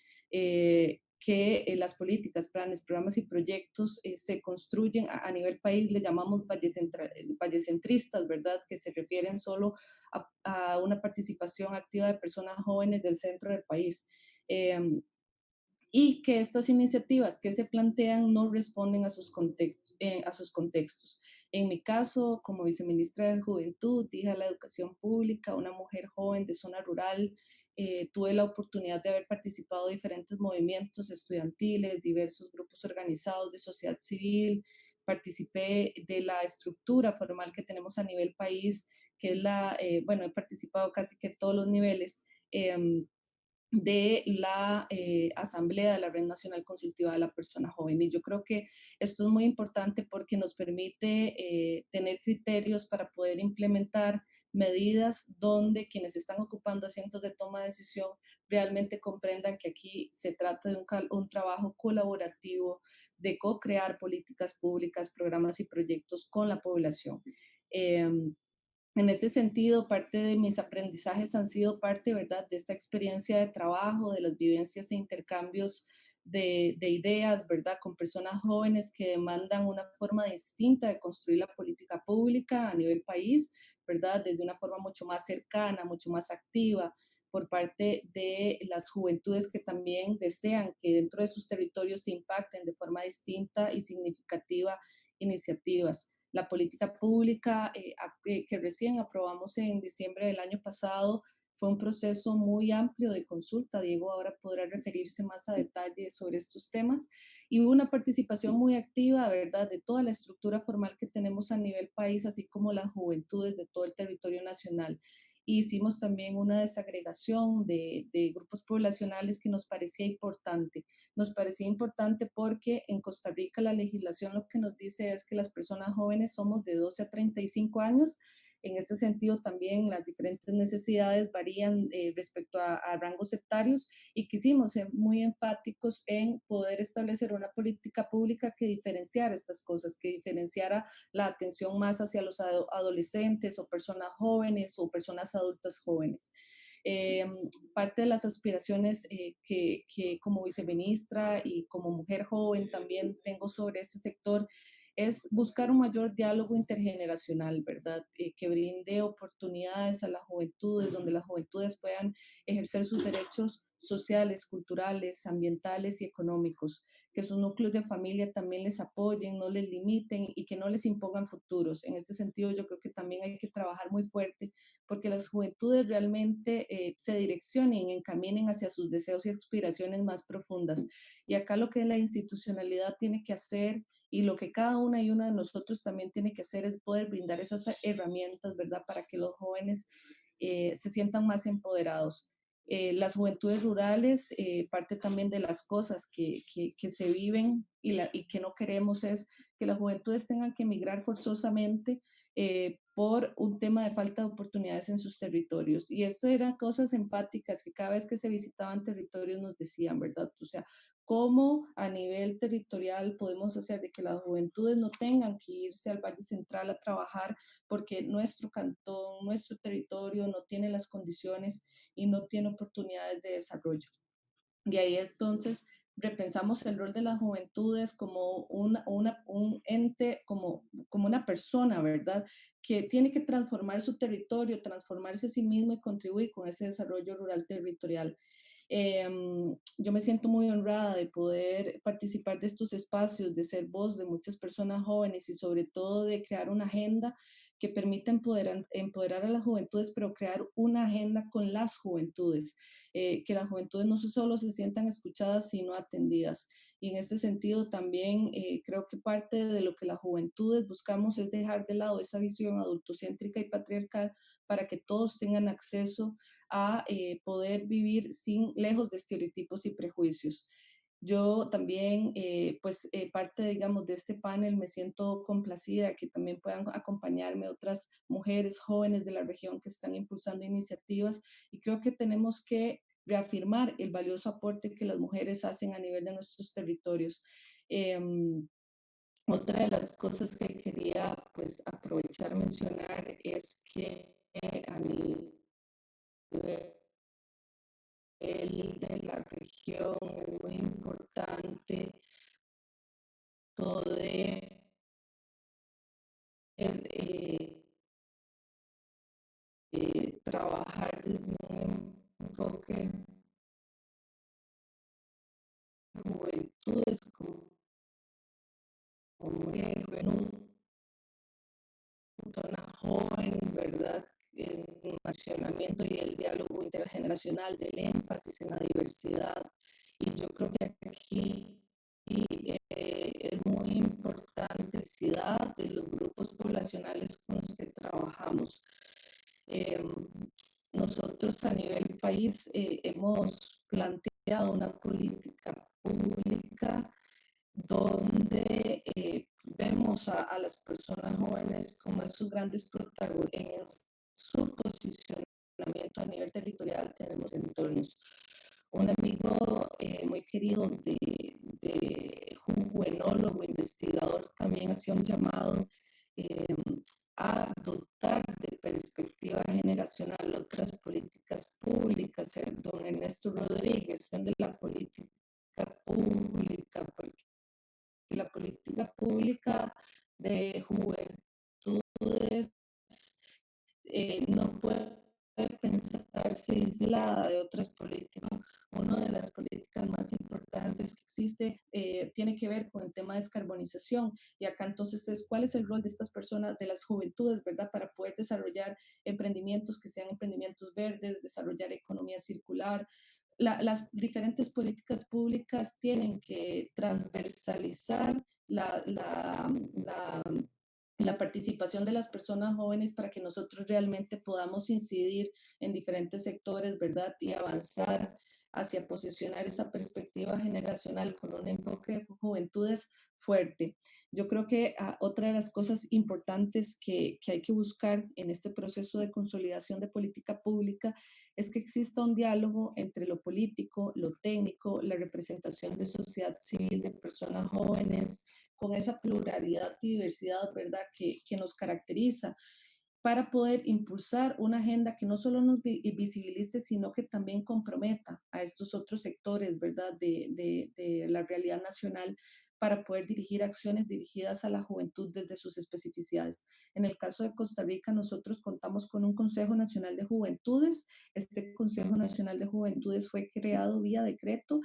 [SPEAKER 6] que las políticas, planes, programas y proyectos se construyen a nivel país, le llamamos vallecentristas, ¿verdad? Que se refieren solo a una participación activa de personas jóvenes del centro del país. Y que estas iniciativas que se plantean no responden a sus contextos. En mi caso, como viceministra de Juventud, dije la educación pública, una mujer joven de zona rural, tuve la oportunidad de haber participado en diferentes movimientos estudiantiles, diversos grupos organizados de sociedad civil, participé de la estructura formal que tenemos a nivel país, que es bueno, he participado casi que en todos los niveles, de la Asamblea de la Red Nacional Consultiva de la Persona Joven. Y yo creo que esto es muy importante porque nos permite tener criterios para poder implementar medidas donde quienes están ocupando asientos de toma de decisión realmente comprendan que aquí se trata de un trabajo colaborativo de co-crear políticas públicas, programas y proyectos con la población. En este sentido, parte de mis aprendizajes han sido parte, ¿verdad?, de esta experiencia de trabajo, de las vivencias e intercambios de ideas, ¿verdad?, con personas jóvenes que demandan una forma distinta de construir la política pública a nivel país, ¿verdad?, desde una forma mucho más cercana, mucho más activa, por parte de las juventudes que también desean que dentro de sus territorios se impacten de forma distinta y significativa iniciativas. La política pública que recién aprobamos en diciembre del año pasado fue un proceso muy amplio de consulta. Diego ahora podrá referirse más a detalle sobre estos temas. Y hubo una participación muy activa, ¿verdad?, de toda la estructura formal que tenemos a nivel país, así como las juventudes de todo el territorio nacional. Hicimos también una desagregación de grupos poblacionales que nos parecía importante. Nos parecía importante porque en Costa Rica la legislación lo que nos dice es que las personas jóvenes somos de 12 a 35 años. En este sentido también las diferentes necesidades varían respecto a rangos etarios y quisimos ser muy enfáticos en poder establecer una política pública que diferenciara estas cosas, que diferenciara la atención más hacia los adolescentes o personas jóvenes o personas adultas jóvenes. Parte de las aspiraciones que como viceministra y como mujer joven también tengo sobre este sector es buscar un mayor diálogo intergeneracional, ¿verdad? Que brinde oportunidades a las juventudes, donde las juventudes puedan ejercer sus derechos sociales, culturales, ambientales y económicos, que sus núcleos de familia también les apoyen, no les limiten y que no les impongan futuros. En este sentido, yo creo que también hay que trabajar muy fuerte porque las juventudes realmente se direccionen, encaminen hacia sus deseos y aspiraciones más profundas. Y acá lo que la institucionalidad tiene que hacer y lo que cada una y uno de nosotros también tiene que hacer es poder brindar esas herramientas, ¿verdad?, para que los jóvenes se sientan más empoderados. Las juventudes rurales, parte también de las cosas que se viven y que no queremos es que las juventudes tengan que emigrar forzosamente por un tema de falta de oportunidades en sus territorios. Y esto eran cosas enfáticas que cada vez que se visitaban territorios nos decían, ¿verdad? O sea, cómo a nivel territorial podemos hacer de que las juventudes no tengan que irse al Valle Central a trabajar porque nuestro cantón, nuestro territorio no tiene las condiciones y no tiene oportunidades de desarrollo. Y ahí entonces repensamos el rol de las juventudes como un ente, como una persona, ¿verdad?, que tiene que transformar su territorio, transformarse a sí mismo y contribuir con ese desarrollo rural territorial. Yo me siento muy honrada de poder participar de estos espacios, de ser voz de muchas personas jóvenes y sobre todo de crear una agenda que permita empoderar a las juventudes, pero crear una agenda con las juventudes, que las juventudes no solo se sientan escuchadas, sino atendidas. Y en este sentido también creo que parte de lo que las juventudes buscamos es dejar de lado esa visión adultocéntrica y patriarcal para que todos tengan acceso a poder vivir lejos de estereotipos y prejuicios. Yo también, parte, digamos, de este panel, me siento complacida que también puedan acompañarme otras mujeres jóvenes de la región que están impulsando iniciativas, y creo que tenemos que reafirmar el valioso aporte que las mujeres hacen a nivel de nuestros territorios. Otra de las cosas que quería pues aprovechar mencionar es que a nivel de la región es muy importante poder trabajar desde un enfoque de juventudes como una joven, ¿verdad? El relacionamiento y el diálogo intergeneracional, del énfasis en la diversidad. Y yo creo que aquí es muy importante la diversidad de los grupos poblacionales con los que trabajamos. Nosotros a nivel país hemos planteado una política pública donde vemos a las personas jóvenes como esos grandes protagonistas. En su posicionamiento a nivel territorial tenemos entornos. Un amigo muy querido un enólogo, investigador, también hacía un llamado a dotar de perspectiva generacional otras políticas públicas. Don Ernesto Rodríguez, de la política pública, porque la política pública de juventudes no puede pensarse aislada de otras políticas. Una de las políticas más importantes que existe tiene que ver con el tema de descarbonización. Y acá entonces es cuál es el rol de estas personas, de las juventudes, ¿verdad? Para poder desarrollar emprendimientos que sean emprendimientos verdes, desarrollar economía circular. Las diferentes políticas públicas tienen que transversalizar la participación de las personas jóvenes para que nosotros realmente podamos incidir en diferentes sectores, ¿verdad? Y avanzar hacia posicionar esa perspectiva generacional con un enfoque de juventudes fuerte. Yo creo que otra de las cosas importantes que hay que buscar en este proceso de consolidación de política pública es que exista un diálogo entre lo político, lo técnico, la representación de sociedad civil, de personas jóvenes, con esa pluralidad y diversidad, ¿verdad?, que nos caracteriza, para poder impulsar una agenda que no solo nos visibilice, sino que también comprometa a estos otros sectores, ¿verdad?, de la realidad nacional, para poder dirigir acciones dirigidas a la juventud desde sus especificidades. En el caso de Costa Rica, nosotros contamos con un Consejo Nacional de Juventudes. Este Consejo Nacional de Juventudes fue creado vía decreto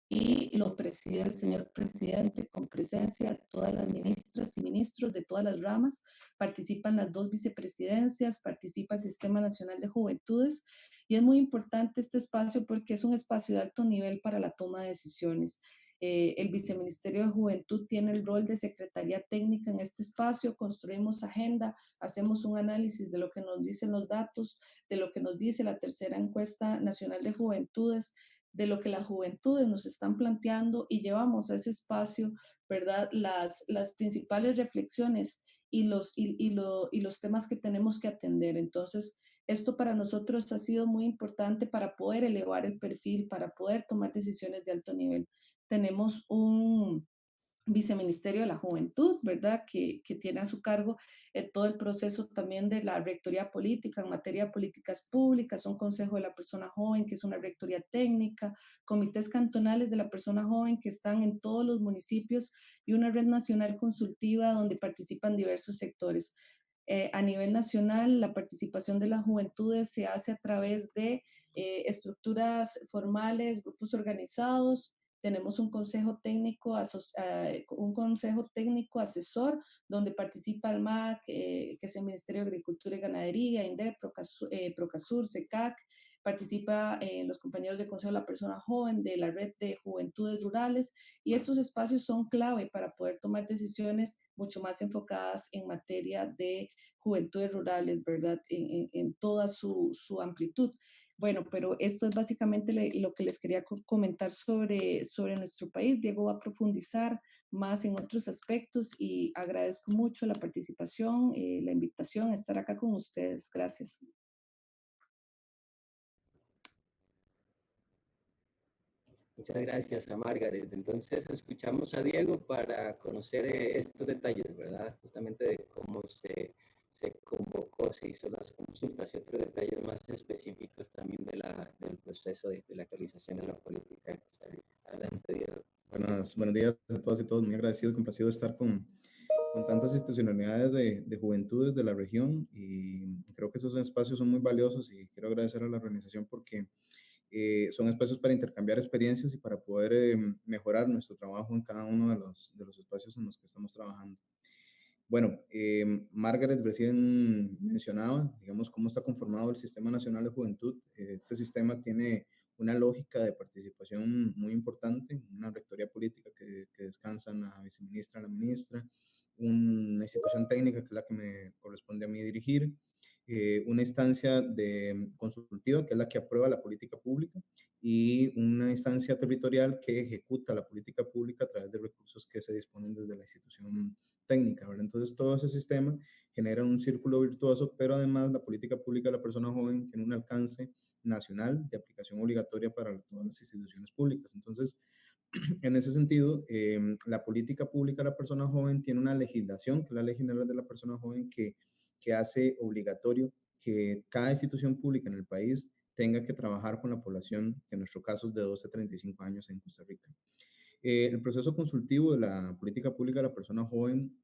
[SPEAKER 6] y lo preside el señor presidente con presencia de todas las ministras y ministros de todas las ramas. Participan las 2 vicepresidencias, participa el Sistema Nacional de Juventudes, y es muy importante este espacio porque es un espacio de alto nivel para la toma de decisiones. El Viceministerio de Juventud tiene el rol de secretaría técnica en este espacio. Construimos agenda, hacemos un análisis de lo que nos dicen los datos, de lo que nos dice la tercera encuesta nacional de juventudes, de lo que las juventudes nos están planteando, y llevamos a ese espacio, ¿verdad?, las principales reflexiones y los temas que tenemos que atender. Entonces, esto para nosotros ha sido muy importante para poder elevar el perfil, para poder tomar decisiones de alto nivel. Tenemos un Viceministerio de la Juventud, ¿verdad?, que tiene a su cargo todo el proceso también de la rectoría política en materia de políticas públicas, un consejo de la persona joven, que es una rectoría técnica, comités cantonales de la persona joven que están en todos los municipios, y una red nacional consultiva donde participan diversos sectores. A nivel nacional, la participación de las juventudes se hace a través de estructuras formales, grupos organizados. Tenemos un consejo técnico asesor donde participa el MAC, que es el Ministerio de Agricultura y Ganadería, INDER, Procasur, SECAC. Participa los compañeros del Consejo de la Persona Joven, de la Red de Juventudes Rurales, y estos espacios son clave para poder tomar decisiones mucho más enfocadas en materia de juventudes rurales, ¿verdad?, en toda su amplitud. Bueno, pero esto es básicamente lo que les quería comentar sobre nuestro país. Diego va a profundizar más en otros aspectos y agradezco mucho la participación, la invitación a estar acá con ustedes. Gracias.
[SPEAKER 1] Muchas gracias a Margaret. Entonces escuchamos a Diego para conocer estos detalles, ¿verdad? Justamente de cómo se convocó, se hizo las consultas y otros detalles más específicos también del proceso de la actualización de la política en Costa Rica. Adelante, Diego.
[SPEAKER 7] Buenos días a todas y todos. Muy agradecido y complacido de estar con tantas institucionalidades de juventudes de la región, y creo que esos espacios son muy valiosos, y quiero agradecer a la organización porque son espacios para intercambiar experiencias y para poder mejorar nuestro trabajo en cada uno de los espacios en los que estamos trabajando. Bueno, Margaret recién mencionaba, digamos, cómo está conformado el Sistema Nacional de Juventud. Este sistema tiene una lógica de participación muy importante, una rectoría política que descansa en la viceministra, la ministra, una institución técnica que es la que me corresponde a mí dirigir, una instancia consultiva que es la que aprueba la política pública, y una instancia territorial que ejecuta la política pública a través de recursos que se disponen desde la institución técnica, ¿verdad? Entonces todo ese sistema genera un círculo virtuoso, pero además la política pública de la persona joven tiene un alcance nacional de aplicación obligatoria para todas las instituciones públicas. Entonces, en ese sentido, la política pública de la persona joven tiene una legislación, que es la Ley General de la Persona Joven, que hace obligatorio que cada institución pública en el país tenga que trabajar con la población, que en nuestro caso es de 12 a 35 años en Costa Rica. El proceso consultivo de la política pública de la persona joven,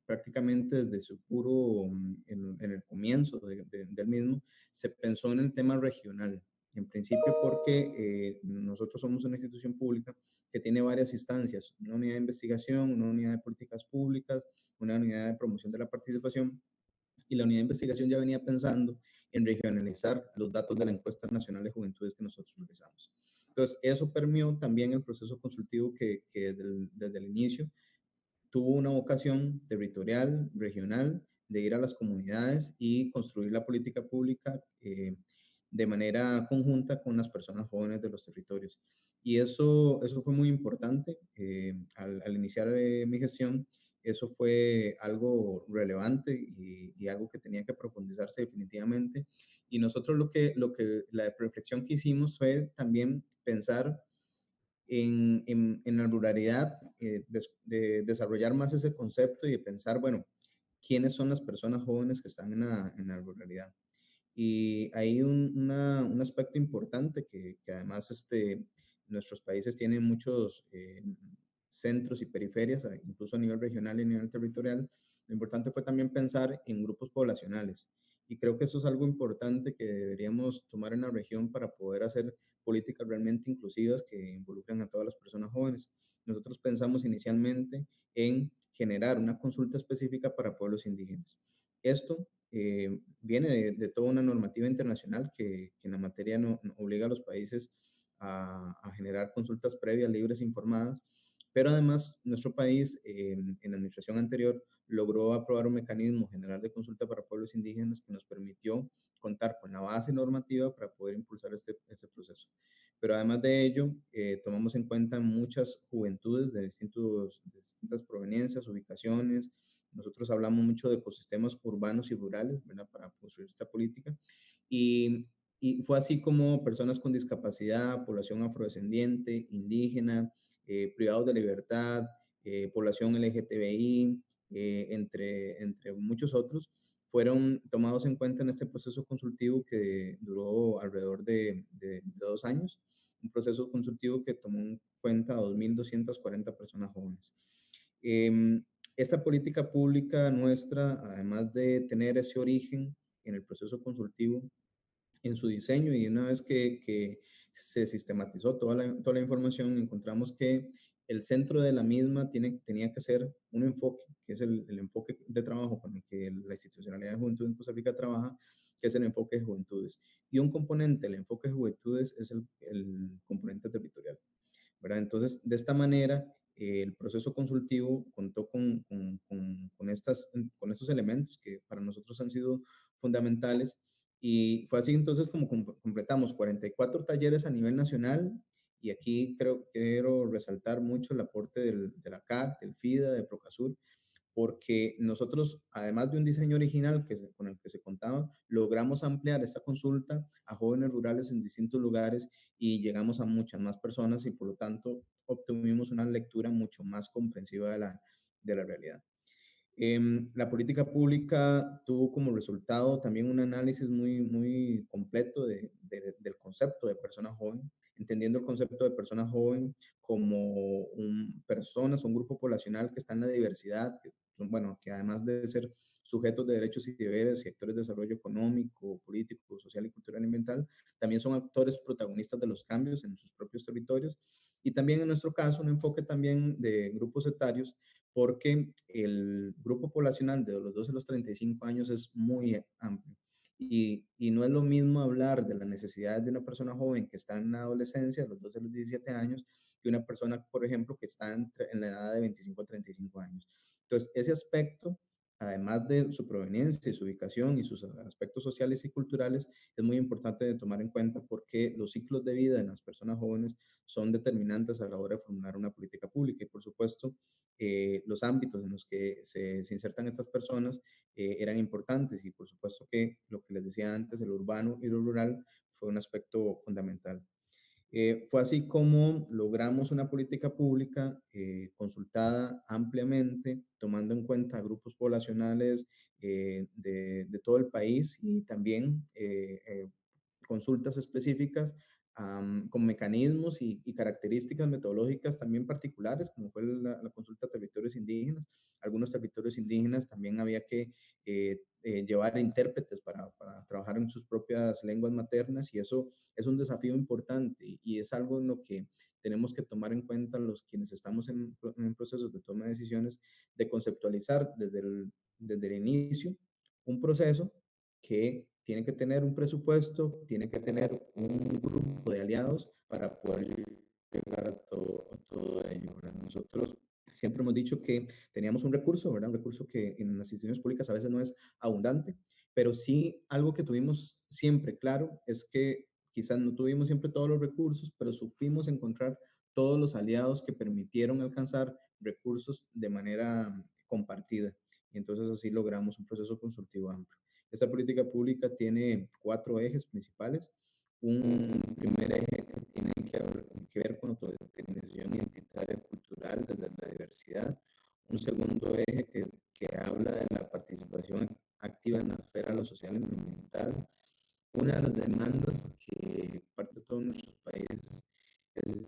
[SPEAKER 7] prácticamente desde su puro, en el comienzo del mismo, se pensó en el tema regional. En principio porque nosotros somos una institución pública que tiene varias instancias: una unidad de investigación, una unidad de políticas públicas, una unidad de promoción de la participación, y la unidad de investigación ya venía pensando en regionalizar los datos de la encuesta nacional de juventudes que nosotros realizamos. Entonces, eso permeó también el proceso consultivo que desde el inicio tuvo una vocación territorial, regional, de ir a las comunidades y construir la política pública de manera conjunta con las personas jóvenes de los territorios. Y eso fue muy importante. Al iniciar mi gestión, eso fue algo relevante y algo que tenía que profundizarse definitivamente. Y nosotros la reflexión que hicimos fue también pensar en la ruralidad, de desarrollar más ese concepto y de pensar, bueno, ¿quiénes son las personas jóvenes que están en la ruralidad? Y hay un aspecto importante que además nuestros países tienen muchos centros y periferias, incluso a nivel regional y a nivel territorial. Lo importante fue también pensar en grupos poblacionales. Y creo que eso es algo importante que deberíamos tomar en la región para poder hacer políticas realmente inclusivas que involucren a todas las personas jóvenes. Nosotros pensamos inicialmente en generar una consulta específica para pueblos indígenas. Esto viene de toda una normativa internacional que en la materia no obliga a los países a generar consultas previas, libres e informadas, pero además nuestro país en la administración anterior logró aprobar un mecanismo general de consulta para pueblos indígenas que nos permitió contar con la base normativa para poder impulsar este proceso. Pero además de ello, tomamos en cuenta muchas juventudes de distintas proveniencias, ubicaciones. Nosotros hablamos mucho de ecosistemas urbanos y rurales, ¿verdad?, para construir esta política. Y fue así como personas con discapacidad, población afrodescendiente, indígena, privados de libertad, población LGTBI, entre muchos otros, fueron tomados en cuenta en este proceso consultivo que duró alrededor de 2 años, un proceso consultivo que tomó en cuenta a 2.240 personas jóvenes. Esta política pública nuestra, además de tener ese origen en el proceso consultivo, en su diseño, y una vez que se sistematizó toda la información, encontramos que el centro de la misma tenía que ser un enfoque, que es el enfoque de trabajo con el que la institucionalidad de juventud en Costa Rica trabaja, que es el enfoque de juventudes. Y un componente del enfoque de juventudes es el componente territorial, ¿verdad? Entonces, de esta manera, el proceso consultivo contó con estos elementos que para nosotros han sido fundamentales Y fue así entonces como completamos 44 talleres a nivel nacional, y aquí quiero resaltar mucho el aporte de la CAC, del FIDA, de Procasur, porque nosotros, además de un diseño original con el que se contaba, logramos ampliar esta consulta a jóvenes rurales en distintos lugares y llegamos a muchas más personas, y por lo tanto obtuvimos una lectura mucho más comprensiva de la realidad. La política pública tuvo como resultado también un análisis muy completo del concepto de persona joven, entendiendo el concepto de persona joven como personas, un grupo poblacional que está en la diversidad, bueno, que además de ser sujetos de derechos y deberes y actores de desarrollo económico, político, social y cultural y ambiental, también son actores protagonistas de los cambios en sus propios territorios, y también en nuestro caso un enfoque también de grupos etarios, porque el grupo poblacional de los 12 a los 35 años es muy amplio. Y no es lo mismo hablar de las necesidades de una persona joven que está en la adolescencia, de los 12 a los 17 años, que una persona, por ejemplo, que está en la edad de 25 a 35 años. Entonces, ese aspecto, además de su proveniencia y su ubicación y sus aspectos sociales y culturales, es muy importante de tomar en cuenta, porque los ciclos de vida de las personas jóvenes son determinantes a la hora de formular una política pública. Y por supuesto, los ámbitos en los que se insertan estas personas eran importantes, y por supuesto que lo que les decía antes, el urbano y lo rural fue un aspecto fundamental. Fue así como logramos una política pública consultada ampliamente, tomando en cuenta grupos poblacionales de todo el país, y también consultas específicas con mecanismos y características metodológicas también particulares, como fue la consulta a territorios indígenas. Algunos territorios indígenas también había que llevar intérpretes para trabajar en sus propias lenguas maternas, y eso es un desafío importante, y es algo en lo que tenemos que tomar en cuenta los quienes estamos en procesos de toma de decisiones, de conceptualizar desde el inicio un proceso que tiene que tener un presupuesto, tiene que tener un grupo de aliados para poder llegar a todo ello, ¿verdad? Nosotros siempre hemos dicho que teníamos un recurso, ¿verdad? Un recurso que en las instituciones públicas a veces no es abundante, pero sí algo que tuvimos siempre claro es que quizás no tuvimos siempre todos los recursos, pero supimos encontrar todos los aliados que permitieron alcanzar recursos de manera compartida. Y entonces así logramos un proceso consultivo amplio. Esta política pública tiene 4 ejes principales. Un primer eje que tiene que ver con autodeterminación identitaria y cultural desde la diversidad. Un segundo eje que habla de la participación activa en la esfera de lo social y ambiental. Una de las demandas que parte de todos nuestros países es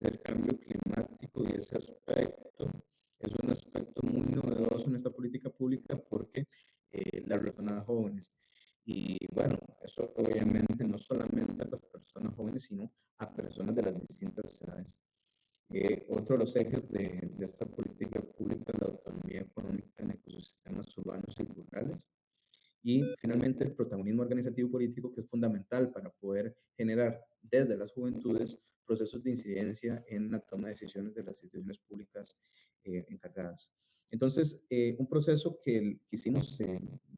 [SPEAKER 7] el cambio climático, y ese aspecto es un aspecto muy novedoso en esta política pública, porque las personas jóvenes, y bueno, eso obviamente no solamente a las personas jóvenes, sino a personas de las distintas edades. Otro de los ejes de esta política pública es la autonomía económica en ecosistemas urbanos y rurales. Y finalmente el protagonismo organizativo político, que es fundamental para poder generar desde las juventudes procesos de incidencia en la toma de decisiones de las instituciones públicas encargadas. Entonces, un proceso que quisimos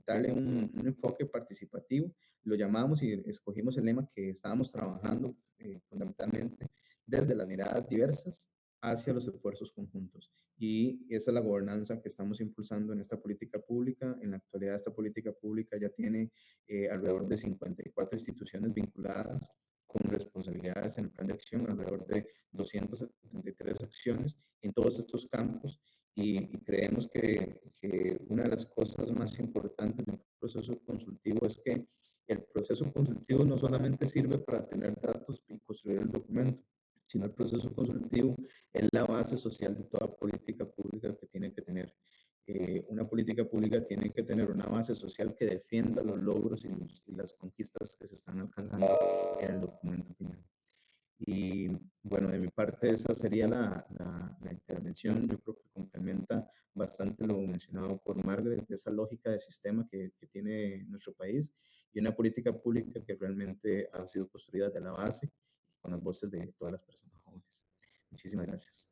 [SPEAKER 7] darle un enfoque participativo, lo llamamos y escogimos el lema que estábamos trabajando fundamentalmente desde las miradas diversas hacia los esfuerzos conjuntos. Y esa es la gobernanza que estamos impulsando en esta política pública. En la actualidad, esta política pública ya tiene alrededor de 54 instituciones vinculadas con responsabilidades en el plan de acción, alrededor de 273 acciones en todos estos campos. Y creemos que una de las cosas más importantes de un proceso consultivo es que el proceso consultivo no solamente sirve para tener datos y construir el documento, sino el proceso consultivo es la base social de toda política pública que tiene que tener. Una política pública tiene que tener una base social que defienda los logros y las conquistas que se están alcanzando en el documento final. Y bueno, de mi parte esa sería la intervención. Yo creo que complementa bastante lo mencionado por Margaret, esa lógica de sistema que tiene nuestro país, y una política pública que realmente ha sido construida de la base y con las voces de todas las personas jóvenes. Muchísimas gracias.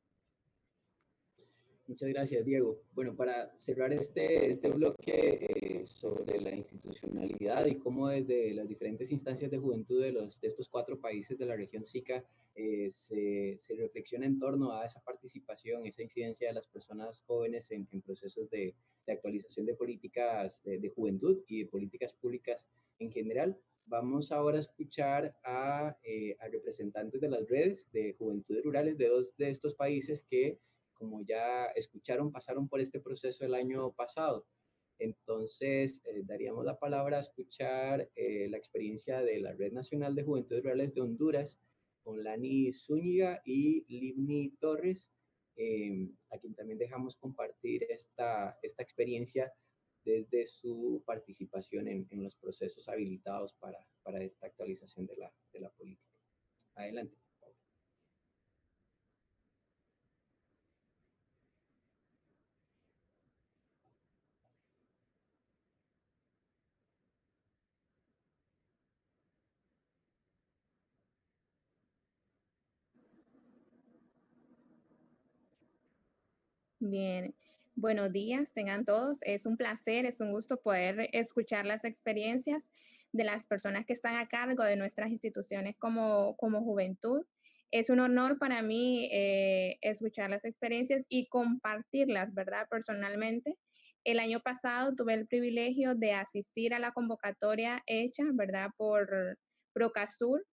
[SPEAKER 1] Muchas gracias, Diego. Bueno, para cerrar este bloque sobre la institucionalidad y cómo desde las diferentes instancias de juventud de estos 4 países de la región SICA se reflexiona en torno a esa participación, esa incidencia de las personas jóvenes en procesos de actualización de políticas de juventud y de políticas públicas en general. Vamos ahora a escuchar a representantes de las redes de juventudes rurales de 2 de estos países que, como ya escucharon, pasaron por este proceso el año pasado. Entonces, daríamos la palabra a escuchar la experiencia de la Red Nacional de Juventudes Rurales de Honduras con Lani Zúñiga y Livni Torres, a quien también dejamos compartir esta experiencia desde su participación en los procesos habilitados para esta actualización de la política. Adelante.
[SPEAKER 8] Bien, buenos días, tengan todos. Es un placer, es un gusto poder escuchar las experiencias de las personas que están a cargo de nuestras instituciones como juventud. Es un honor para mí escuchar las experiencias y compartirlas, ¿verdad? Personalmente. El año pasado tuve el privilegio de asistir a la convocatoria hecha, ¿verdad? Por Procasur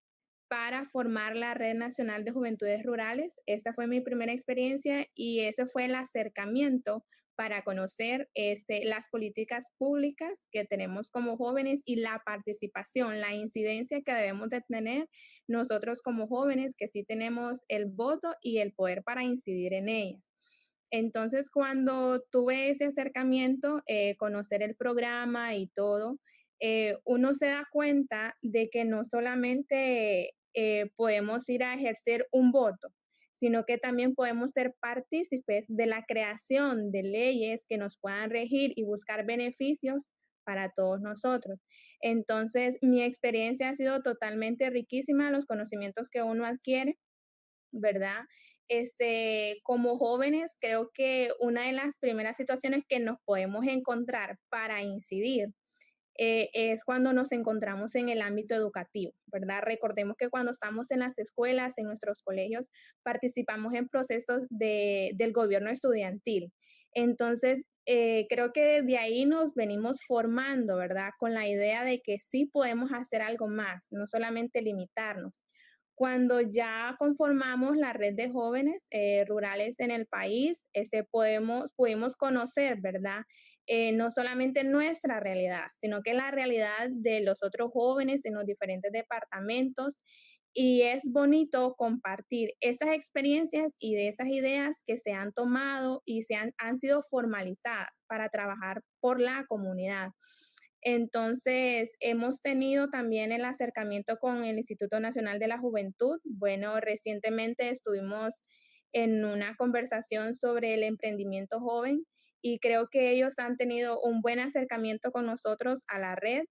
[SPEAKER 8] para formar la Red Nacional de Juventudes Rurales. Esta fue mi primera experiencia y ese fue el acercamiento para conocer las políticas públicas que tenemos como jóvenes y la participación, la incidencia que debemos de tener nosotros como jóvenes, que sí tenemos el voto y el poder para incidir en ellas. Entonces, cuando tuve ese acercamiento, conocer el programa y todo, uno se da cuenta de que no solamente podemos ir a ejercer un voto, sino que también podemos ser partícipes de la creación de leyes que nos puedan regir y buscar beneficios para todos nosotros. Entonces, mi experiencia ha sido totalmente riquísima, los conocimientos que uno adquiere, ¿verdad? Como jóvenes, creo que una de las primeras situaciones que nos podemos encontrar para incidir es cuando nos encontramos en el ámbito educativo, ¿verdad? Recordemos que cuando estamos en las escuelas, en nuestros colegios, participamos en procesos del gobierno estudiantil. Entonces, creo que de ahí nos venimos formando, ¿verdad? Con la idea de que sí podemos hacer algo más, no solamente limitarnos. Cuando ya conformamos la red de jóvenes rurales en el país, pudimos conocer, ¿verdad? No solamente nuestra realidad, sino que la realidad de los otros jóvenes en los diferentes departamentos. Y es bonito compartir esas experiencias y de esas ideas que se han tomado y han sido formalizadas para trabajar por la comunidad. Entonces, hemos tenido también el acercamiento con el Instituto Nacional de la Juventud. Bueno, recientemente estuvimos en una conversación sobre el emprendimiento joven y creo que ellos han tenido un buen acercamiento con nosotros a la red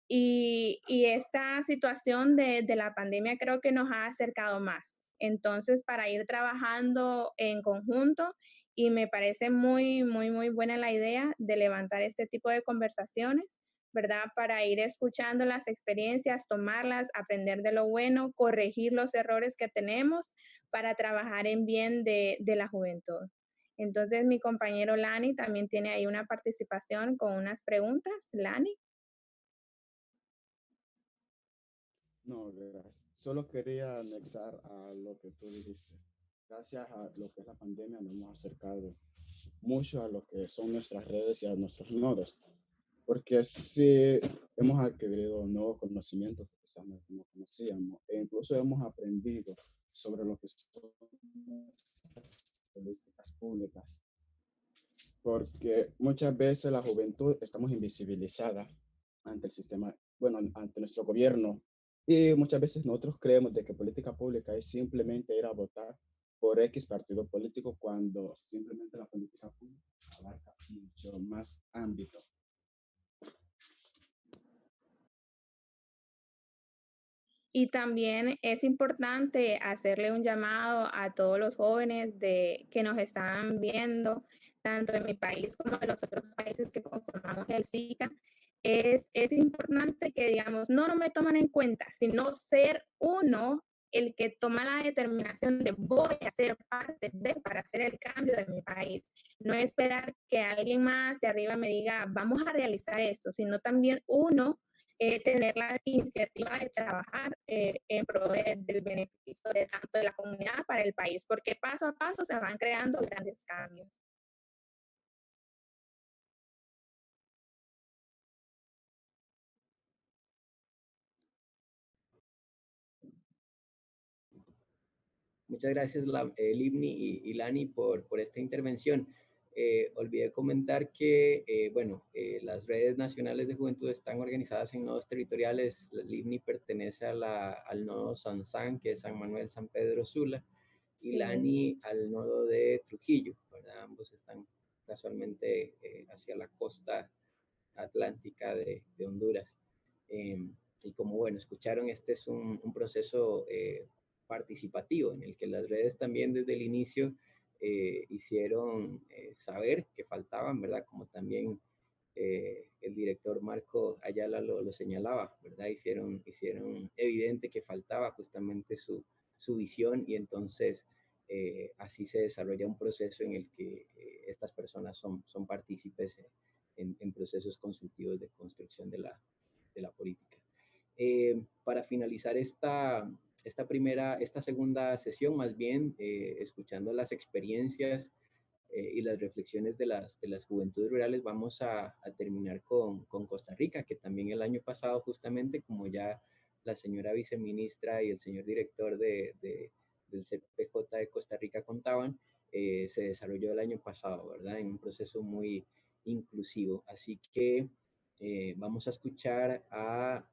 [SPEAKER 8] y esta situación de la pandemia creo que nos ha acercado más. Entonces, para ir trabajando en conjunto y me parece muy, muy, muy buena la idea de levantar este tipo de conversaciones, ¿verdad? Para ir escuchando las experiencias, tomarlas, aprender de lo bueno, corregir los errores que tenemos para trabajar en bien de la juventud. Entonces, mi compañero Lani también tiene ahí una participación con unas preguntas. Lani.
[SPEAKER 9] No, gracias. Solo quería anexar a lo que tú dijiste. Gracias a lo que es la pandemia nos hemos acercado mucho a lo que son nuestras redes y a nuestros nodos, porque sí hemos adquirido nuevos conocimientos que quizás no conocíamos e incluso hemos aprendido sobre lo que son políticas públicas, porque muchas veces la juventud estamos invisibilizadas ante el sistema, bueno, ante nuestro gobierno, y muchas veces nosotros creemos de que política pública es simplemente ir a votar por X partido político cuando simplemente la política pública abarca mucho más ámbito.
[SPEAKER 8] Y también es importante hacerle un llamado a todos los jóvenes que nos están viendo, tanto en mi país como en los otros países que conformamos el SICA. Es importante que digamos, no me toman en cuenta, sino ser uno el que toma la determinación de voy a ser parte de para hacer el cambio de mi país. No esperar que alguien más de arriba me diga, vamos a realizar esto, sino también uno tener la iniciativa de trabajar en pro del beneficio de tanto de la comunidad para el país, porque paso a paso se van creando grandes cambios.
[SPEAKER 1] Muchas gracias, Livni y Lani, por esta intervención. Olvidé comentar que, las redes nacionales de juventud están organizadas en nodos territoriales. Livni pertenece al nodo Sansán, que es San Manuel, San Pedro Sula, y
[SPEAKER 8] Sí.
[SPEAKER 1] Lani al nodo de Trujillo, ¿verdad? Ambos están casualmente hacia la costa atlántica de Honduras. Y como, bueno, escucharon, este es un proceso participativo en el que las redes también desde el inicio hicieron saber que faltaban, ¿verdad? Como también el director Marco Ayala lo señalaba, ¿verdad? Hicieron evidente que faltaba justamente su visión, y entonces así se desarrolla un proceso en el que estas personas son partícipes en procesos consultivos de construcción de la política. Para finalizar esta segunda sesión, más bien escuchando las experiencias y las reflexiones de las juventudes rurales, vamos a terminar con Costa Rica, que también el año pasado, justamente como ya la señora viceministra y el señor director del CPJ de Costa Rica contaban, se desarrolló el año pasado, ¿verdad? En un proceso muy inclusivo. Así que vamos a escuchar a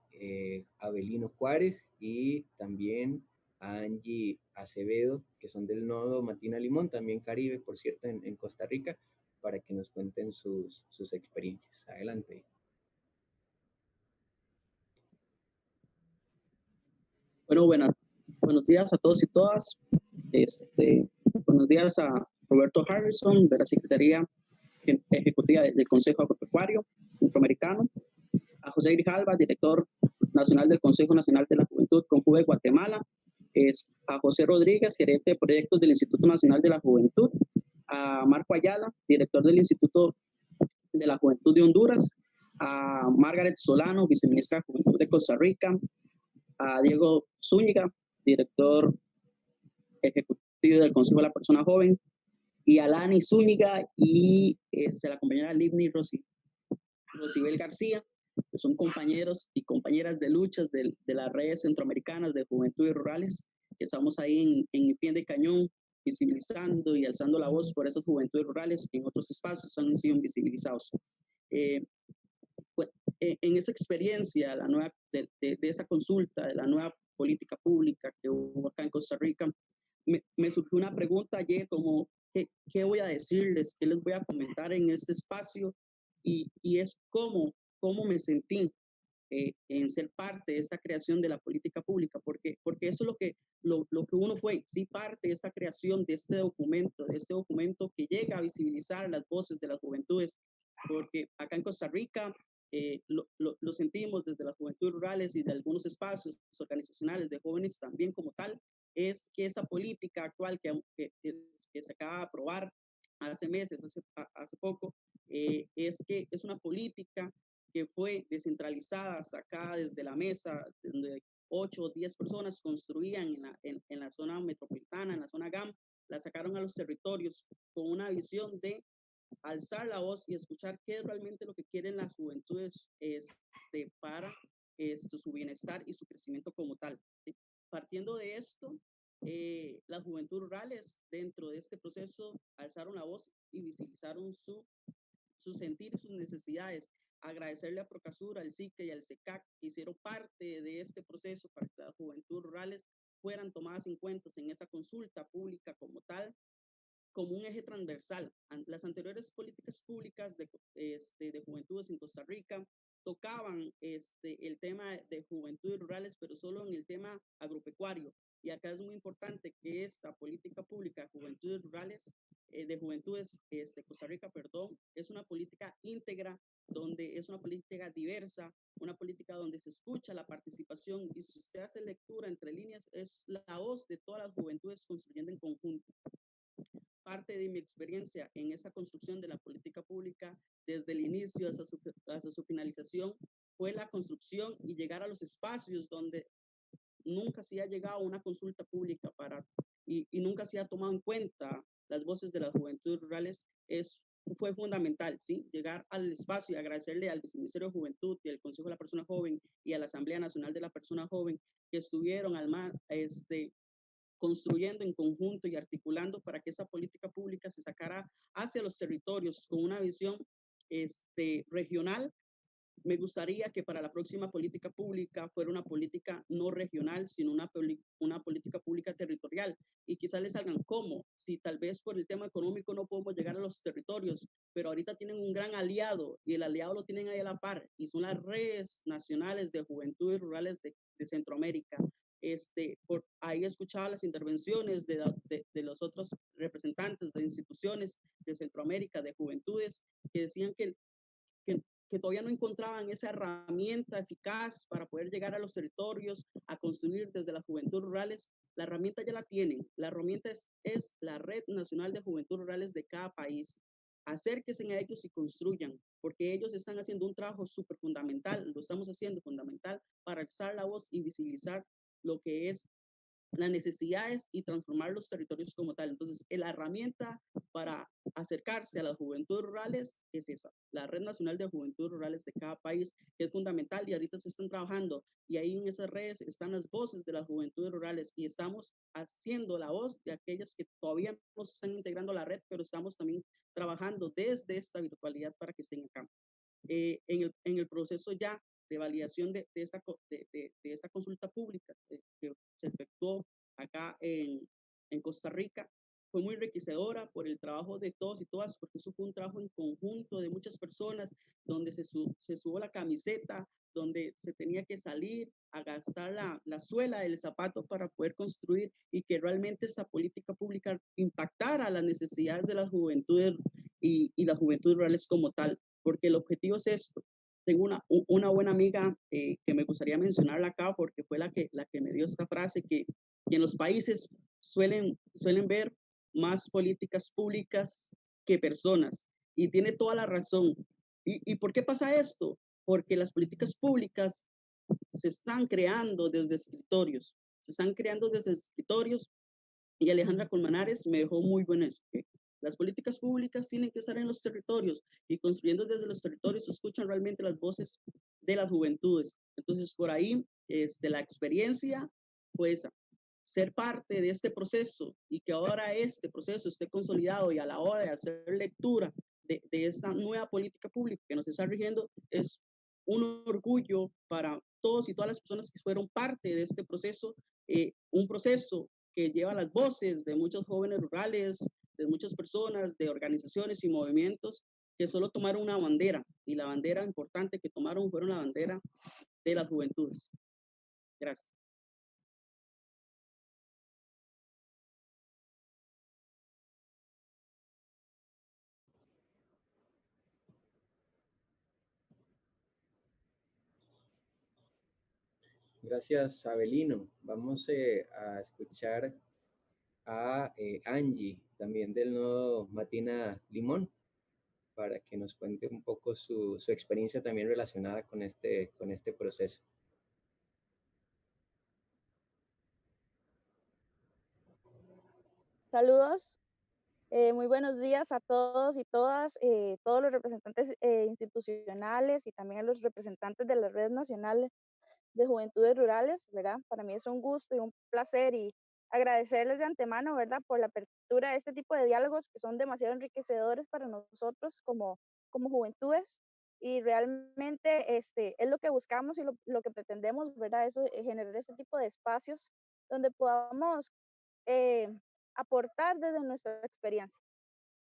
[SPEAKER 1] Abelino Juárez y también a Angie Acevedo, que son del nodo Matina Limón, también Caribe, por cierto, en Costa Rica, para que nos cuenten sus experiencias. Adelante.
[SPEAKER 10] Bueno, buenos días a todos y todas. Buenos días a Roberto Harrison, de la Secretaría Ejecutiva del Consejo Agropecuario Centroamericano, a José Grijalva, director nacional del Consejo Nacional de la Juventud CONJUVE Guatemala, a José Rodríguez, gerente de proyectos del Instituto Nacional de la Juventud, a Marco Ayala, director del Instituto de la Juventud de Honduras, a Margaret Solano, viceministra de Juventud de Costa Rica, a Diego Zúñiga, director ejecutivo del Consejo de la Persona Joven, y a Lani Zúñiga y la compañera Livni Rosibel García, que son compañeros y compañeras de luchas de las redes centroamericanas de juventudes rurales, que estamos ahí en el pie de cañón, visibilizando y alzando la voz por esas juventudes rurales que en otros espacios han sido invisibilizados. En esa experiencia de esa consulta, de la nueva política pública que hubo acá en Costa Rica, me surgió una pregunta ayer como, ¿qué voy a decirles? ¿Qué les voy a comentar en este espacio? Y es cómo me sentí en ser parte de esta creación de la política pública, porque eso es lo que uno fue, sí, parte de esta creación de este documento que llega a visibilizar las voces de las juventudes, porque acá en Costa Rica lo sentimos desde las juventudes rurales y de algunos espacios organizacionales de jóvenes también como tal, es que esa política actual que se acaba de aprobar hace meses, hace poco, es que es una política que fue descentralizada, sacada desde la mesa, donde 8 o 10 personas construían en la zona metropolitana, en la zona GAM, la sacaron a los territorios con una visión de alzar la voz y escuchar qué es realmente lo que quieren las juventudes para su bienestar y su crecimiento como tal. Partiendo de esto, las juventudes rurales dentro de este proceso alzaron la voz y visibilizaron su sentir y sus necesidades. Agradecerle a Procasur, al SICA y al SECAC que hicieron parte de este proceso para que las juventudes rurales fueran tomadas en cuenta en esa consulta pública como tal, como un eje transversal. Las anteriores políticas públicas de juventudes en Costa Rica tocaban el tema de juventudes rurales, pero solo en el tema agropecuario. Y acá es muy importante que esta política pública de juventudes rurales, de juventudes de Costa Rica, perdón, es una política íntegra, donde es una política diversa, una política donde se escucha la participación, y si usted hace lectura entre líneas, es la voz de todas las juventudes construyendo en conjunto. Parte de mi experiencia en esa construcción de la política pública, desde el inicio hasta su finalización, fue la construcción y llegar a los espacios donde nunca se ha llegado a una consulta pública y nunca se ha tomado en cuenta las voces de las juventudes rurales. Fue fundamental, ¿sí? Llegar al espacio y agradecerle al Viceministerio de Juventud y al Consejo de la Persona Joven y a la Asamblea Nacional de la Persona Joven, que estuvieron construyendo en conjunto y articulando para que esa política pública se sacara hacia los territorios con una visión regional. Me gustaría que para la próxima política pública fuera una política no regional, sino una política pública territorial. Y quizás les salgan cómo, si tal vez por el tema económico no podemos llegar a los territorios, pero ahorita tienen un gran aliado y el aliado lo tienen ahí a la par, y son las redes nacionales de juventudes rurales de Centroamérica. Ahí escuchaba las intervenciones de los otros representantes de instituciones de Centroamérica, de juventudes, que decían que todavía no encontraban esa herramienta eficaz para poder llegar a los territorios, a construir desde las juventudes rurales. La herramienta ya la tienen. La herramienta es la Red Nacional de Juventudes Rurales de cada país. Acérquense a ellos y construyan, porque ellos están haciendo un trabajo súper fundamental, lo estamos haciendo fundamental para alzar la voz y visibilizar lo que es las necesidades y transformar los territorios como tal. Entonces, la herramienta para acercarse a las juventudes rurales es esa, la Red Nacional de Juventudes Rurales de cada país, que es fundamental, y ahorita se están trabajando, y ahí en esas redes están las voces de las juventudes rurales, y estamos haciendo la voz de aquellas que todavía no se están integrando a la red, pero estamos también trabajando desde esta virtualidad para que estén acá. En el proceso ya de validación de esta consulta pública que se efectuó acá en Costa Rica, fue muy enriquecedora por el trabajo de todos y todas, porque eso fue un trabajo en conjunto de muchas personas, donde se subió la camiseta, donde se tenía que salir a gastar la suela del zapato para poder construir, y que realmente esta política pública impactara las necesidades de las juventudes y las juventudes rurales como tal, porque el objetivo es esto. Tengo una buena amiga que me gustaría mencionarla acá, porque fue la que me dio esta frase, que en los países suelen ver más políticas públicas que personas, y tiene toda la razón. ¿Y por qué pasa esto? Porque las políticas públicas se están creando desde escritorios, y Alejandra Colmenares me dejó muy bueno eso. Las políticas públicas tienen que estar en los territorios, y construyendo desde los territorios se escuchan realmente las voces de las juventudes. Entonces, por ahí, la experiencia fue esa, ser parte de este proceso, y que ahora este proceso esté consolidado, y a la hora de hacer lectura de esta nueva política pública que nos está rigiendo, es un orgullo para todos y todas las personas que fueron parte de este proceso, un proceso que lleva las voces de muchos jóvenes rurales, de muchas personas, de organizaciones y movimientos que solo tomaron una bandera, y la bandera importante que tomaron fueron la bandera de las juventudes. Gracias.
[SPEAKER 1] Gracias, Abelino. Vamos a escuchar a Angie, también del Nodo Matina Limón, para que nos cuente un poco su experiencia también relacionada con este proceso.
[SPEAKER 11] Saludos, muy buenos días a todos y todas, todos los representantes institucionales, y también a los representantes de la Red Nacional de Juventudes Rurales, ¿verdad? Para mí es un gusto y un placer, y agradecerles de antemano, ¿verdad?, por la apertura de este tipo de diálogos que son demasiado enriquecedores para nosotros como juventudes, y realmente es lo que buscamos y lo que pretendemos, ¿verdad?, es generar este tipo de espacios donde podamos aportar desde nuestra experiencia.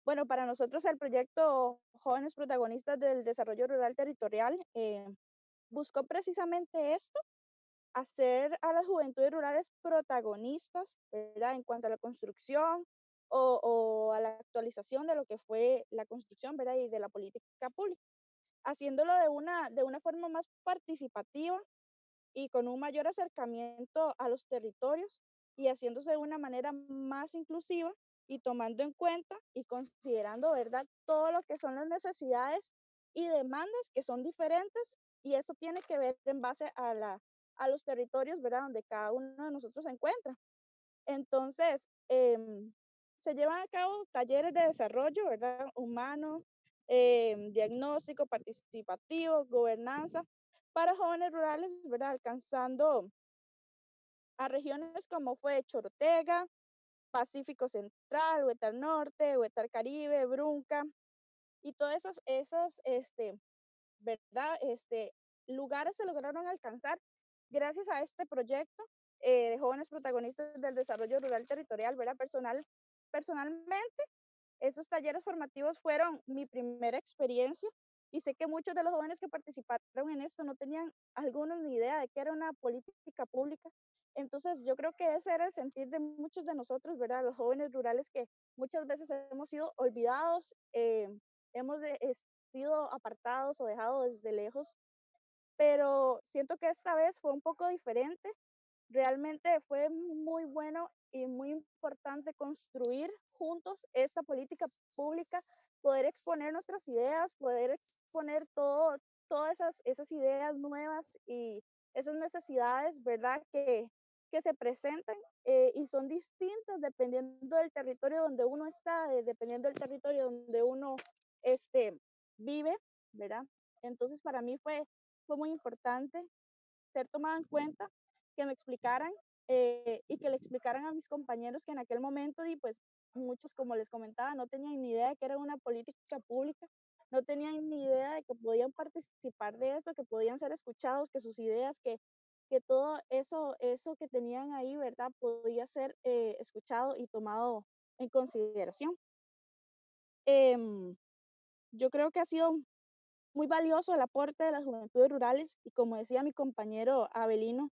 [SPEAKER 11] Bueno, para nosotros el proyecto Jóvenes Protagonistas del Desarrollo Rural Territorial buscó precisamente esto, hacer a las juventudes rurales protagonistas, ¿verdad? En cuanto a la construcción o a la actualización de lo que fue la construcción, ¿verdad? Y de la política pública, haciéndolo de una forma más participativa y con un mayor acercamiento a los territorios y haciéndose de una manera más inclusiva y tomando en cuenta y considerando, ¿verdad?, todo lo que son las necesidades y demandas que son diferentes, y eso tiene que ver en base a los territorios, ¿verdad?, donde cada uno de nosotros se encuentra. Entonces, se llevan a cabo talleres de desarrollo, ¿verdad?, humano, diagnóstico participativo, gobernanza, para jóvenes rurales, ¿verdad?, alcanzando a regiones como fue Chorotega, Pacífico Central, Huetar Norte, Huetar Caribe, Brunca, y todos ¿verdad? Lugares se lograron alcanzar gracias a este proyecto de jóvenes protagonistas del desarrollo rural territorial, ¿verdad? Personalmente, esos talleres formativos fueron mi primera experiencia y sé que muchos de los jóvenes que participaron en esto no tenían algunos ni idea de qué era una política pública. Entonces, yo creo que ese era el sentir de muchos de nosotros, ¿verdad? Los jóvenes rurales que muchas veces hemos sido olvidados, hemos sido apartados o dejados desde lejos, pero siento que esta vez fue un poco diferente. Realmente fue muy bueno y muy importante construir juntos esta política pública, poder exponer nuestras ideas, poder exponer todas esas ideas nuevas y esas necesidades, ¿verdad? Que se presentan y son distintas dependiendo del territorio donde uno está, dependiendo del territorio donde uno vive, ¿verdad? Entonces para mí fue muy importante ser tomada en cuenta, que me explicaran y que le explicaran a mis compañeros que en aquel momento, y pues muchos, como les comentaba, no tenían ni idea de que era una política pública, no tenían ni idea de que podían participar de esto, que podían ser escuchados, que sus ideas, que todo eso que tenían ahí, ¿verdad? Podía ser escuchado y tomado en consideración. Yo creo que ha sido muy valioso el aporte de las juventudes rurales y como decía mi compañero Abelino,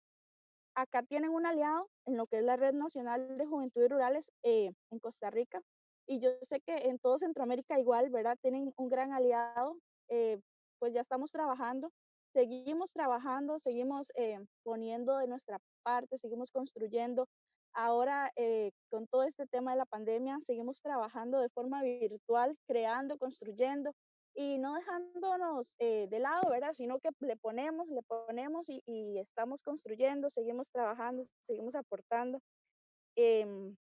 [SPEAKER 11] acá tienen un aliado en lo que es la Red Nacional de Juventudes Rurales en Costa Rica y yo sé que en todo Centroamérica igual, ¿verdad? Tienen un gran aliado, pues ya estamos trabajando, seguimos poniendo de nuestra parte, seguimos construyendo. Ahora, con todo este tema de la pandemia, seguimos trabajando de forma virtual, creando, construyendo y no dejándonos de lado, ¿verdad? Sino que le ponemos y estamos construyendo, seguimos trabajando, seguimos aportando. Em,